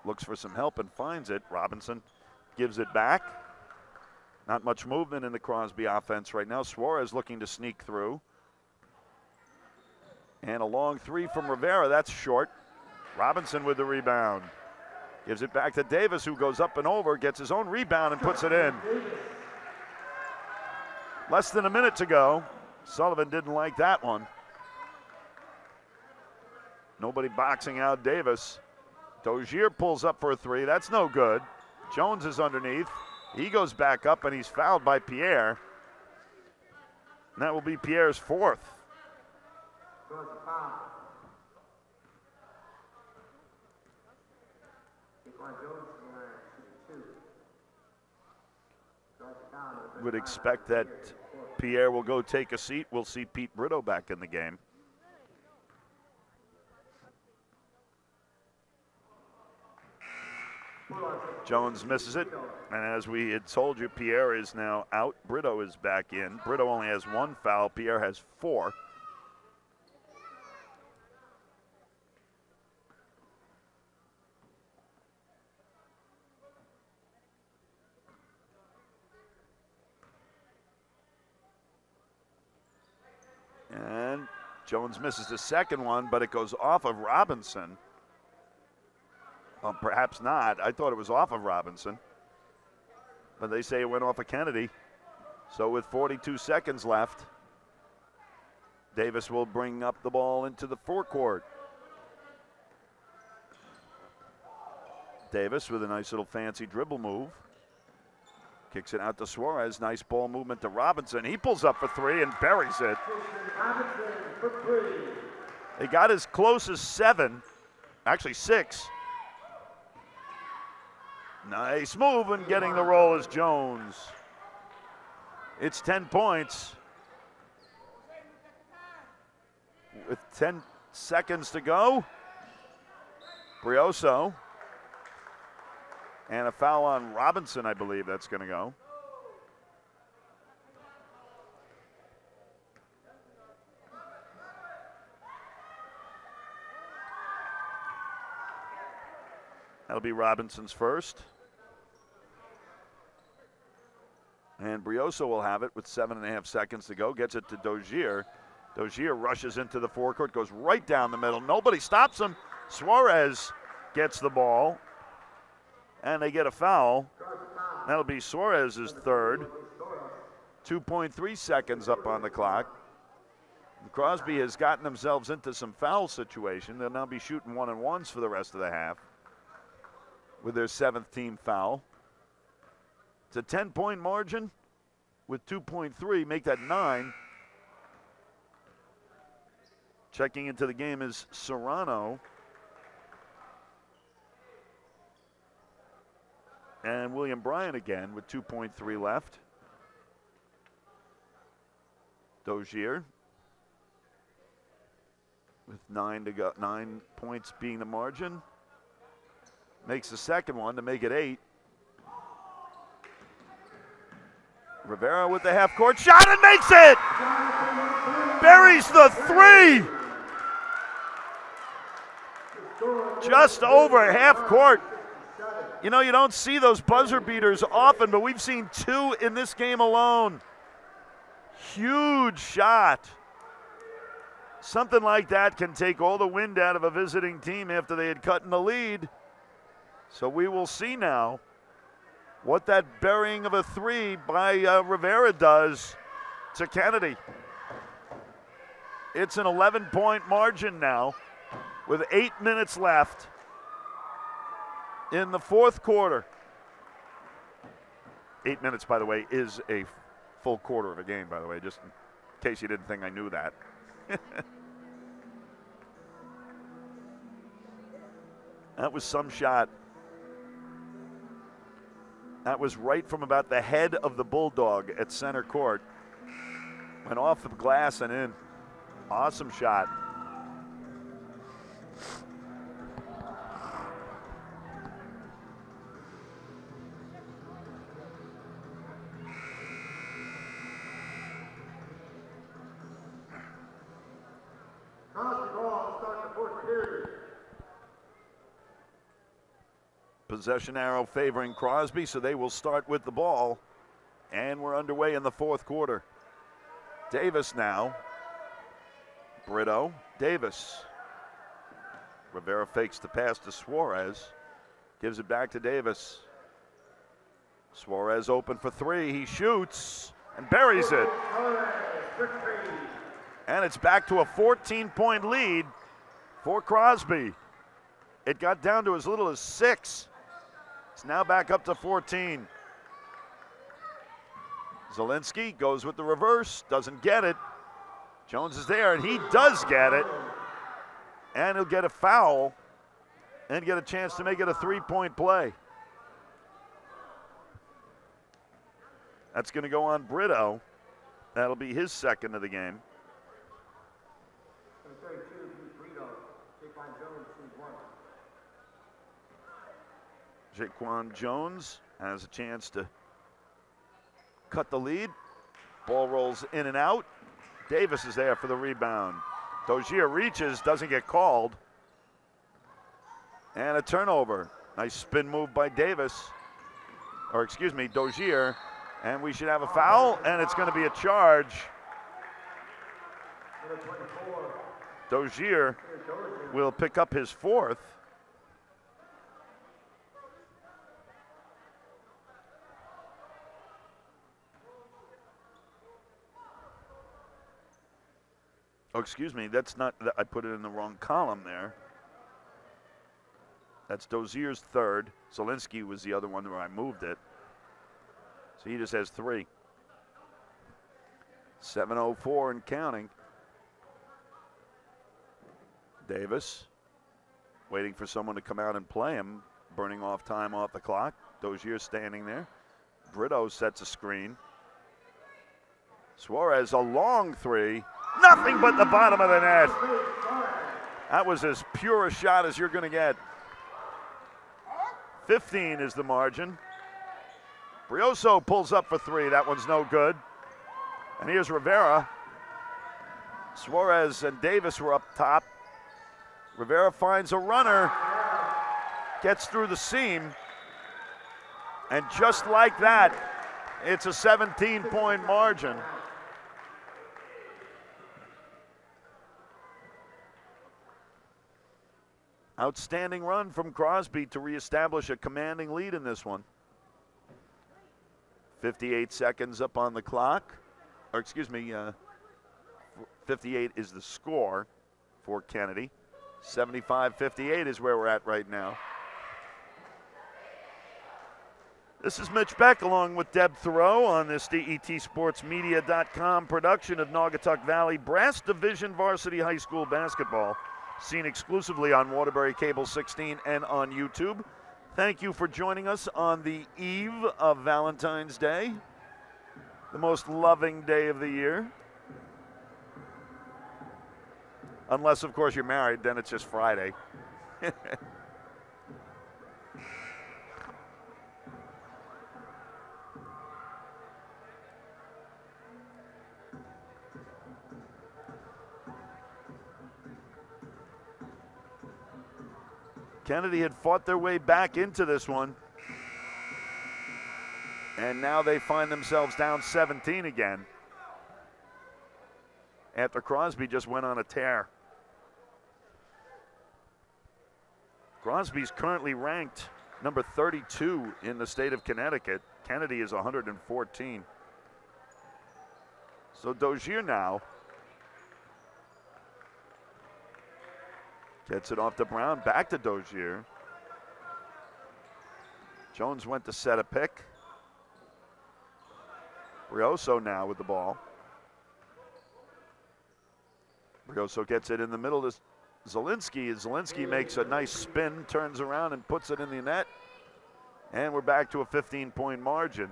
looks for some help and finds it. Robinson gives it back. Not much movement in the Crosby offense right now. Suarez looking to sneak through. And a long three from Rivera, that's short. Robinson with the rebound. Gives it back to Davis, who goes up and over, gets his own rebound and puts it in. Less than a minute to go. Sullivan didn't like that one. Nobody boxing out Davis. Dozier pulls up for a three. That's no good. Jones is underneath. He goes back up, and he's fouled by Pierre. And that will be Pierre's fourth. Would expect that Pierre will go take a seat. We'll see Pete Brito back in the game. Jones misses it, and as we had told you, Pierre is now out. Brito is back in. Brito only has one foul. Pierre has four. And Jones misses the second one, but it goes off of Robinson. Perhaps not. I thought it was off of Robinson. But they say it went off of Kennedy. So with 42 seconds left, Davis will bring up the ball into the forecourt. Davis with a nice little fancy dribble move. Kicks it out to Suarez. Nice ball movement to Robinson. He pulls up for three and buries it. They got as close as 7, actually 6. Nice move, and getting the roll is Jones. It's 10 points. With 10 seconds to go. Brioso. And a foul on Robinson, I believe that's going to go. That'll be Robinson's first. And Brioso will have it with 7.5 seconds to go. Gets it to Dozier. Dozier rushes into the forecourt, goes right down the middle. Nobody stops him. Suarez gets the ball. And they get a foul. That'll be Suarez's third. 2.3 seconds up on the clock. Crosby has gotten themselves into some foul situation. They'll now be shooting 1-and-1s for the rest of the half with their 7th team foul. It's a 10-point margin with 2.3, make that 9. Checking into the game is Serrano. And William Bryan again with 2.3 left. Dozier with 9 to go, 9 points being the margin. Makes the second one to make it 8. Rivera with the half-court shot and makes it! Buries the 3! Just over half court. You know, you don't see those buzzer beaters often, but we've seen 2 in this game alone. Huge shot. Something like that can take all the wind out of a visiting team after they had cut in the lead. So we will see now what that burying of a 3 by Rivera does to Kennedy. It's an 11-point margin now with 8 minutes left in the fourth quarter. 8 minutes, by the way, is a full quarter of a game, by the way, just in case you didn't think I knew that. That was some shot. That was right from about the head of the Bulldog at center court. Went off the glass and in. Awesome shot. Possession arrow favoring Crosby, so they will start with the ball. And we're underway in the fourth quarter. Davis now. Brito. Davis. Rivera fakes the pass to Suarez. Gives it back to Davis. Suarez open for 3. He shoots and buries it. And it's back to a 14-point lead for Crosby. It got down to as little as 6. It's now back up to 14. Zielinski goes with the reverse, doesn't get it. Jones is there, and he does get it. And he'll get a foul and get a chance to make it a 3-point play. That's going to go on Brito. That'll be his second of the game. Jaquan Jones has a chance to cut the lead. Ball rolls in and out. Davis is there for the rebound. Dozier reaches, doesn't get called. And a turnover. Nice spin move by Davis. Or excuse me, Dozier. And we should have a foul, and it's going to be a charge. Dozier will pick up his 4th. Oh, excuse me, that's not, I put it in the wrong column there. That's Dozier's 3rd. Zielinski was the other one where I moved it. So he just has 3. 7:04 and counting. Davis waiting for someone to come out and play him, burning off time off the clock. Dozier standing there. Brito sets a screen. Suarez, a long 3. Nothing but the bottom of the net. That was as pure a shot as you're going to get. 15 is the margin. Brioso pulls up for three. That one's no good. And here's Rivera. Suarez and Davis were up top. Rivera finds a runner, gets through the seam, and just like that, it's a 17-point margin. Outstanding run from Crosby to reestablish a commanding lead in this one. 58 seconds up on the clock. Or excuse me, 58 is the score for Kennedy. 75-58 is where we're at right now. This is Mitch Beck along with Deb Thoreau on this DETSportsMedia.com production of Naugatuck Valley Brass Division Varsity High School basketball, seen exclusively on Waterbury Cable 16 and on YouTube. Thank you for joining us on the eve of Valentine's Day, the most loving day of the year. Unless, of course, you're married, then it's just Friday. Kennedy had fought their way back into this one. And now they find themselves down 17 again, after Crosby just went on a tear. Crosby's currently ranked number 32 in the state of Connecticut. Kennedy is 114. So Dozier now gets it off to Brown, back to Dozier. Jones went to set a pick. Brioso now with the ball. Brioso gets it in the middle to Zielinski. Zielinski makes a nice spin, turns around and puts it in the net. And we're back to a 15-point margin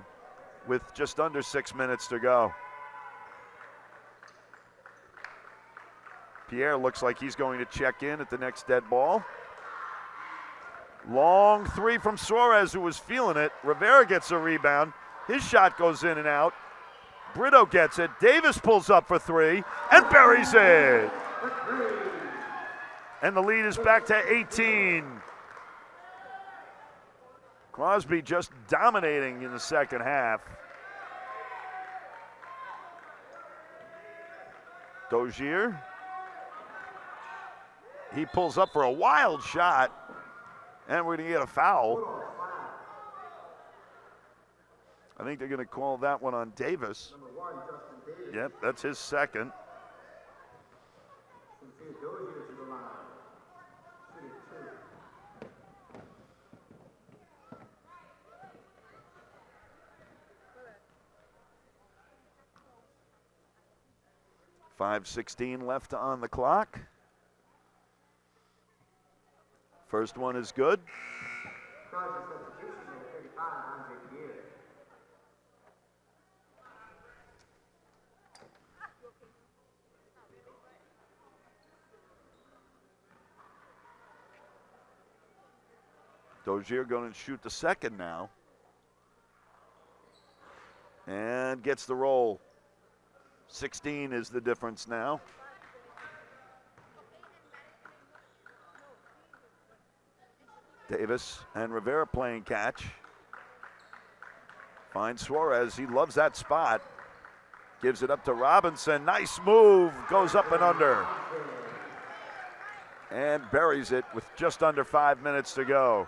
with just under 6 minutes to go. Pierre looks like he's going to check in at the next dead ball. Long three from Suarez, who was feeling it. Rivera gets a rebound. His shot goes in and out. Brito gets it. Davis pulls up for three and buries it. And the lead is back to 18. Crosby just dominating in the second half. Dozier. He pulls up for a wild shot, and we're going to get a foul. I think they're going to call that one on Davis. Yep, that's his second. .5:16 left on the clock. First one is good. Dozier going to shoot the second now. And gets the roll. 16 is the difference now. Davis and Rivera playing catch. Finds Suarez. He loves that spot. Gives it up to Robinson. Nice move. Goes up and under. And buries it with just under 5 minutes to go.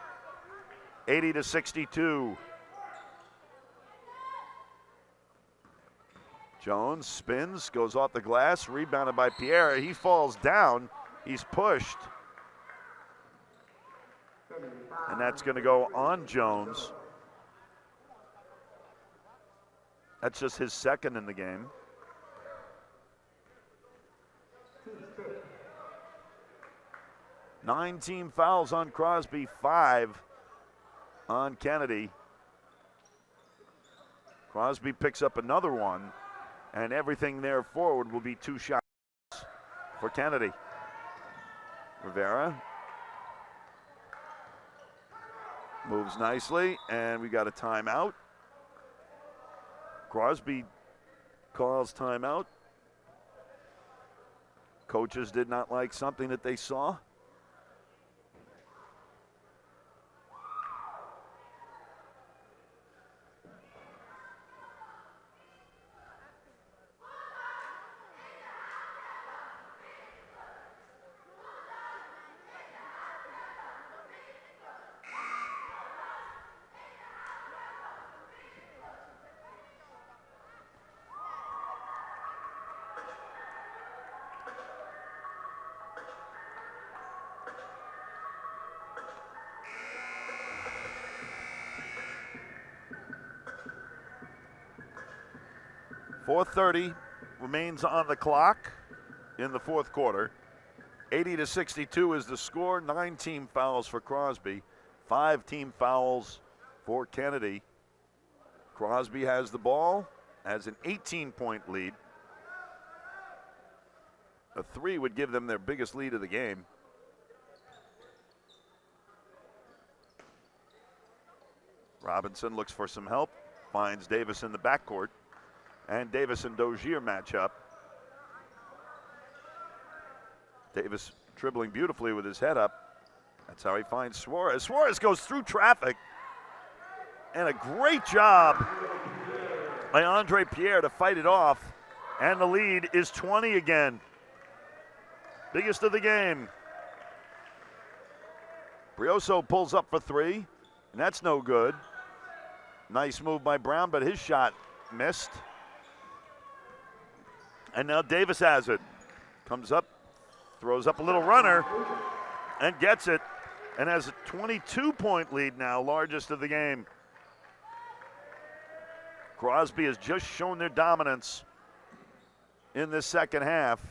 80-62. Jones spins, goes off the glass, rebounded by Pierre. He falls down. He's pushed. And that's going to go on Jones. That's just his second in the game. Nine team fouls on Crosby, 5 on Kennedy. Crosby picks up another one, and everything there forward will be 2 shots for Kennedy. Rivera. Moves nicely, and we got a timeout. Crosby calls timeout. Coaches did not like something that they saw. .430 remains on the clock in the fourth quarter. 80-62 is the score. 9 team fouls for Crosby. 5 team fouls for Kennedy. Crosby has the ball, has an 18-point lead. A 3 would give them their biggest lead of the game. Robinson looks for some help, finds Davis in the backcourt. And Davis and Dozier match up. Davis dribbling beautifully with his head up. That's how he finds Suarez. Suarez goes through traffic. And a great job by Andre Pierre to fight it off. And the lead is 20 again. Biggest of the game. Brioso pulls up for 3, and that's no good. Nice move by Brown, but his shot missed. And now Davis has it. Comes up, throws up a little runner, and gets it. And has a 22-point lead now, largest of the game. Crosby has just shown their dominance in this second half.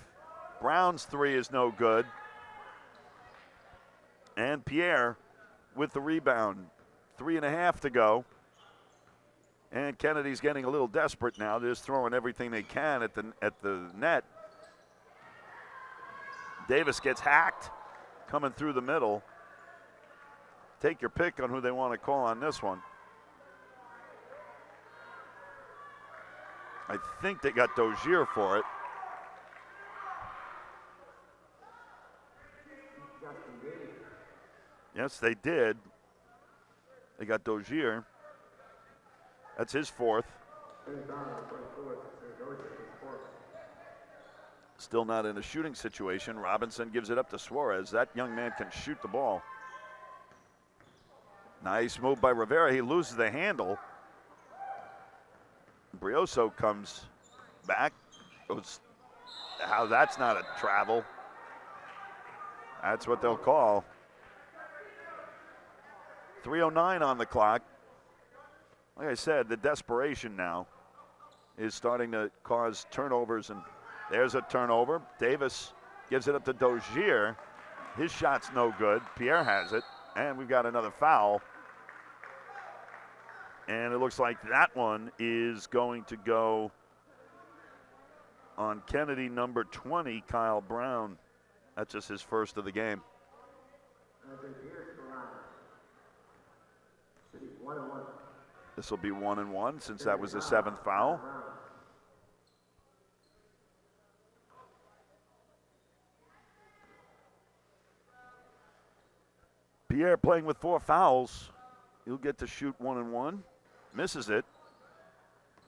Brown's 3 is no good. And Pierre with the rebound. 3.5 to go. And Kennedy's getting a little desperate now. They're just throwing everything they can at the net. Davis gets hacked coming through the middle. Take your pick on who they want to call on this one. I think they got Dozier for it. Yes, they did. They got Dozier. That's his 4th. Still not in a shooting situation. Robinson gives it up to Suarez. That young man can shoot the ball. Nice move by Rivera. He loses the handle. Brioso comes back. How that's not a travel. That's what they'll call. 3:09 on the clock. Like I said, the desperation now is starting to cause turnovers, and there's a turnover. Davis gives it up to Dozier. His shot's no good. Pierre has it, and we've got another foul. And it looks like that one is going to go on Kennedy, number 20, Kyle Brown. That's just his first of the game. This will be 1-1 since that was the 7th foul. Pierre playing with 4 fouls. He'll get to shoot 1-1. Misses it.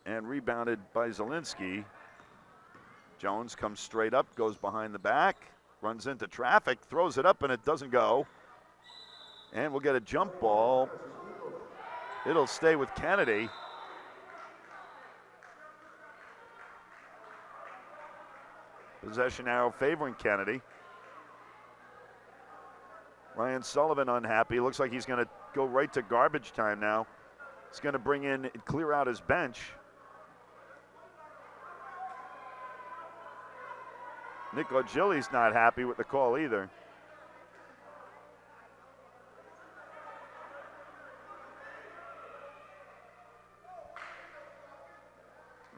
And rebounded by Zielinski. Jones comes straight up, goes behind the back, runs into traffic, throws it up, and it doesn't go. And we'll get a jump ball. It'll stay with Kennedy. Possession arrow favoring Kennedy. Ryan Sullivan unhappy. Looks like he's going to go right to garbage time now. He's going to bring in and clear out his bench. Nick Ogilly's not happy with the call either.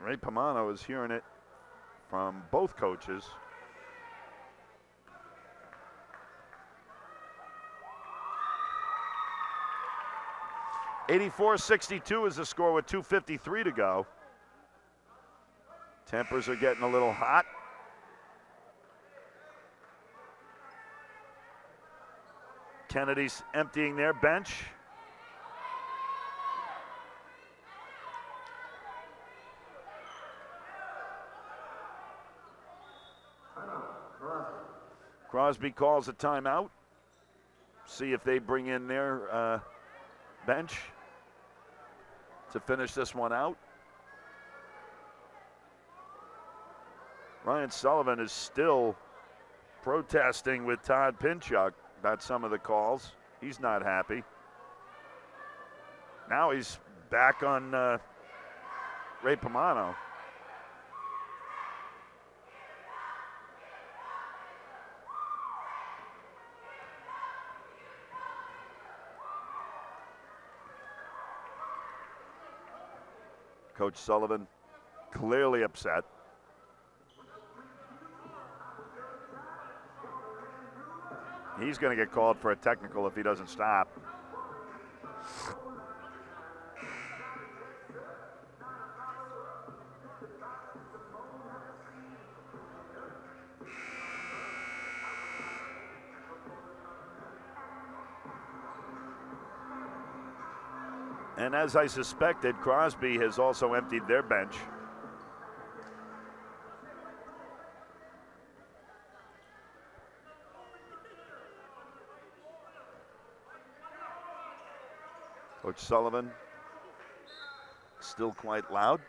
Ray Pomano is hearing it from both coaches. 84-62 is the score with 2:53 to go. Tempers are getting a little hot. Kennedy's emptying their bench. Crosby calls a timeout. See if they bring in their bench to finish this one out. Ryan Sullivan is still protesting with Todd Pinchuk about some of the calls. He's not happy. Now he's back on Ray Pomano. Coach Sullivan clearly upset. He's going to get called for a technical if he doesn't stop. And as I suspected, Crosby has also emptied their bench. Coach Sullivan still quite loud.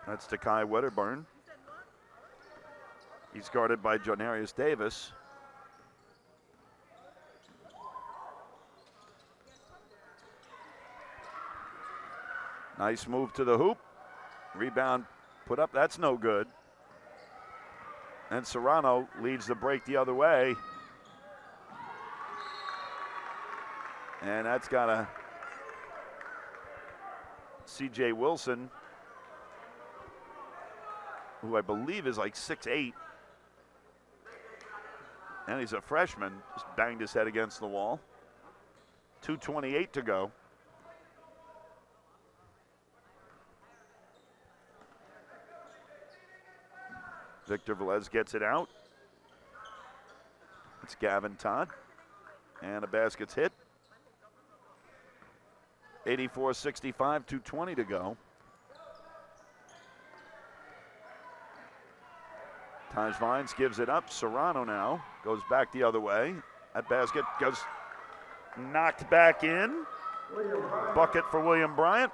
That's to Kai Wedderburn. He's guarded by Jonarius Davis. Nice move to the hoop. Rebound put up, that's no good. And Serrano leads the break the other way. And that's got a C.J. Wilson, who I believe is like 6'8". And he's a freshman, just banged his head against the wall. 2:28 to go. Victor Velez gets it out. It's Gavin Todd. And a basket's hit. 84-65, 2:20 to go. Taj Vines gives it up. Serrano now goes back the other way. That basket goes knocked back in. Bucket for William Bryant.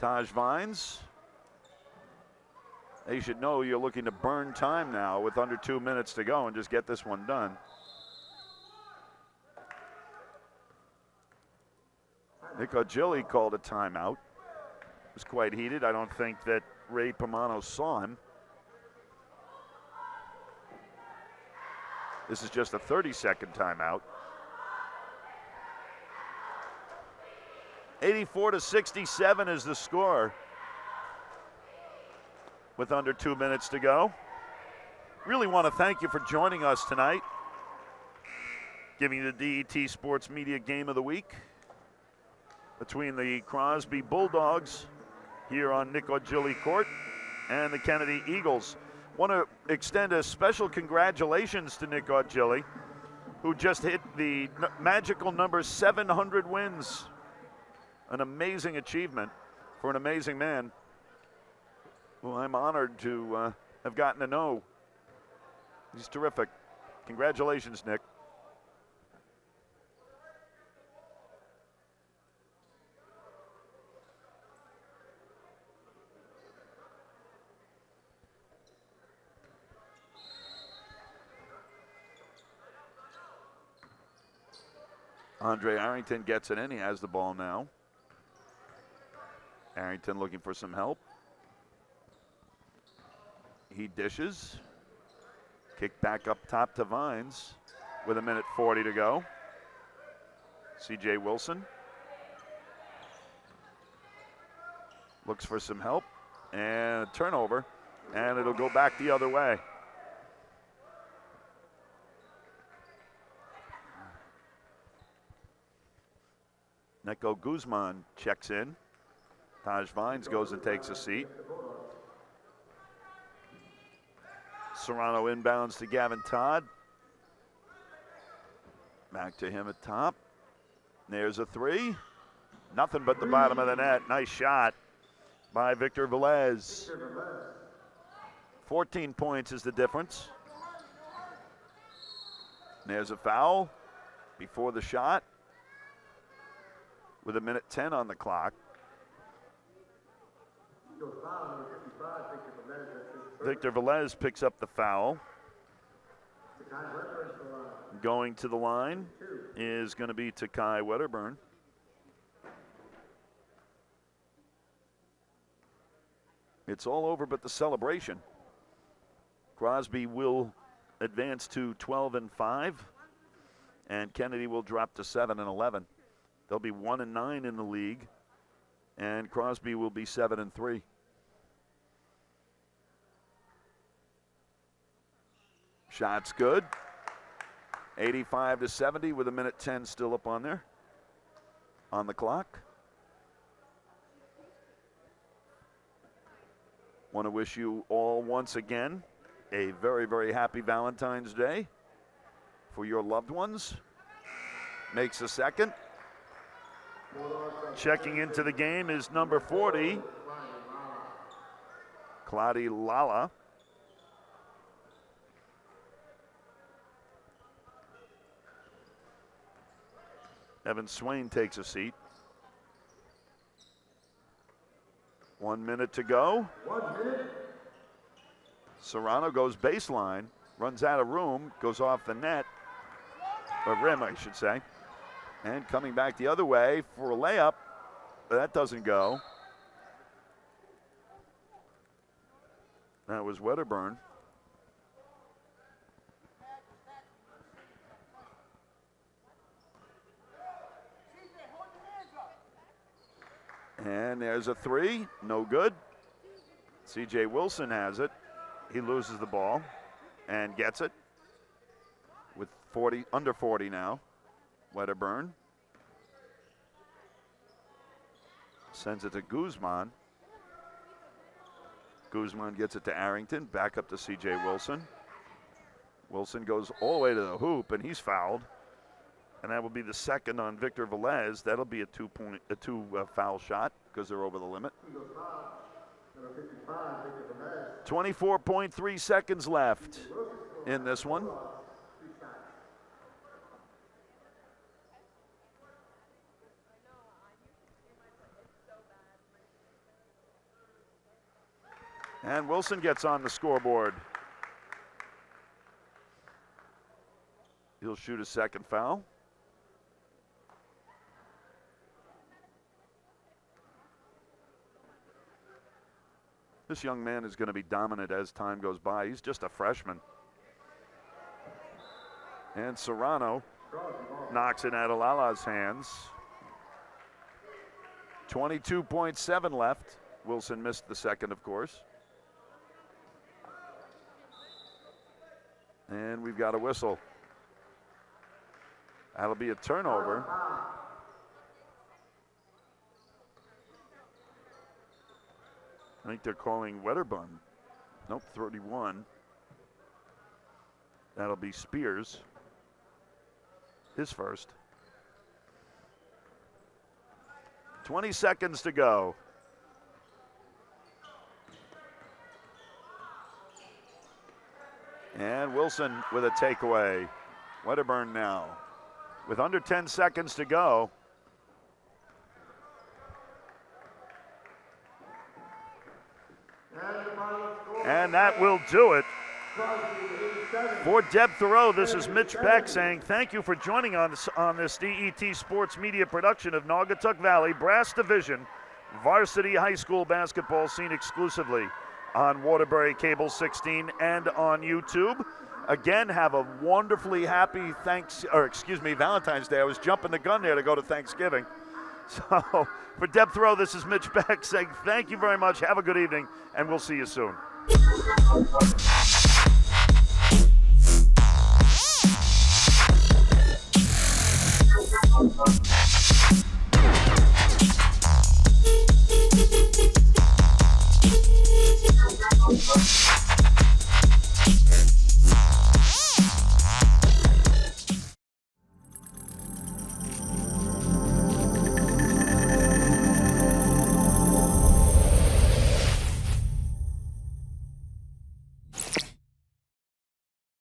Taj Vines. You should know you're looking to burn time now with under 2 minutes to go and just get this one done. Nick Ogilvy called a timeout. It was quite heated. I don't think that Ray Pomano saw him. This is just a 30-second timeout. 84-67 is the score with under 2 minutes to go. Really want to thank you for joining us tonight, giving you the DET Sports Media Game of the Week between the Crosby Bulldogs here on Nick Ogilvy Court and the Kennedy Eagles. Want to extend a special congratulations to Nick Ogilvy, who just hit the magical number 700 wins. An amazing achievement for an amazing man who I'm honored to have gotten to know. He's terrific. Congratulations, Nick. Andre Arrington gets it in. He has the ball now. Arrington looking for some help. He dishes. Kick back up top to Vines with 1:40 to go. C.J. Wilson looks for some help and a turnover, and it'll go back the other way. Neko Guzman checks in. Taj Vines goes and takes a seat. Serrano inbounds to Gavin Todd. Back to him at top. There's a three. Nothing but the bottom of the net. Nice shot by Victor Velez. 14 points is the difference. There's a foul before the shot with 1:10 on the clock. Victor Velez picks up the foul. Going to the line is going to be Takai Wedderburn. It's all over but the celebration. Crosby will advance to 12-5, and Kennedy will drop to 7-11. They'll be 1-9 in the league, and Crosby will be 7-3. Shot's good. 85-70 with 1:10 still up on there, on the clock. Want to wish you all once again a very, very happy Valentine's Day for your loved ones. Makes a second. Checking into the game is number 40, Claudia Lala. Evan Swain takes a seat. 1 minute to go. 1 minute. Serrano goes baseline, runs out of room, goes off the net, or rim, I should say. And coming back the other way for a layup. That doesn't go. That was Wedderburn. And there's a three, no good. CJ Wilson has it. He loses the ball and gets it with 40, under 40 now. Wedderburn sends it to Guzman. Guzman gets it to Arrington, back up to CJ Wilson. Wilson goes all the way to the hoop, and he's fouled. And that will be the second on Victor Velez. That'll be a two foul shot because they're over the limit. 24.3 seconds left in this one. And Wilson gets on the scoreboard. He'll shoot a second foul. This young man is going to be dominant as time goes by. He's just a freshman. And Serrano knocks it out of Lala's hands. 22.7 left. Wilson missed the second, of course. And we've got a whistle. That'll be a turnover. I think they're calling Wedderburn. Nope, 31. That'll be Spears. His first. 20 seconds to go. And Wilson with a takeaway. Wedderburn now. With under 10 seconds to go. And that will do it. For Deb Thoreau, this is Mitch Beck saying thank you for joining us on this DET Sports Media production of Naugatuck Valley Brass Division Varsity High School basketball, seen exclusively on Waterbury Cable 16 and on YouTube. Again, have a wonderfully happy Valentine's Day. I was jumping the gun there to go to Thanksgiving. So for Deb Thoreau, this is Mitch Beck saying thank you very much. Have a good evening, and we'll see you soon.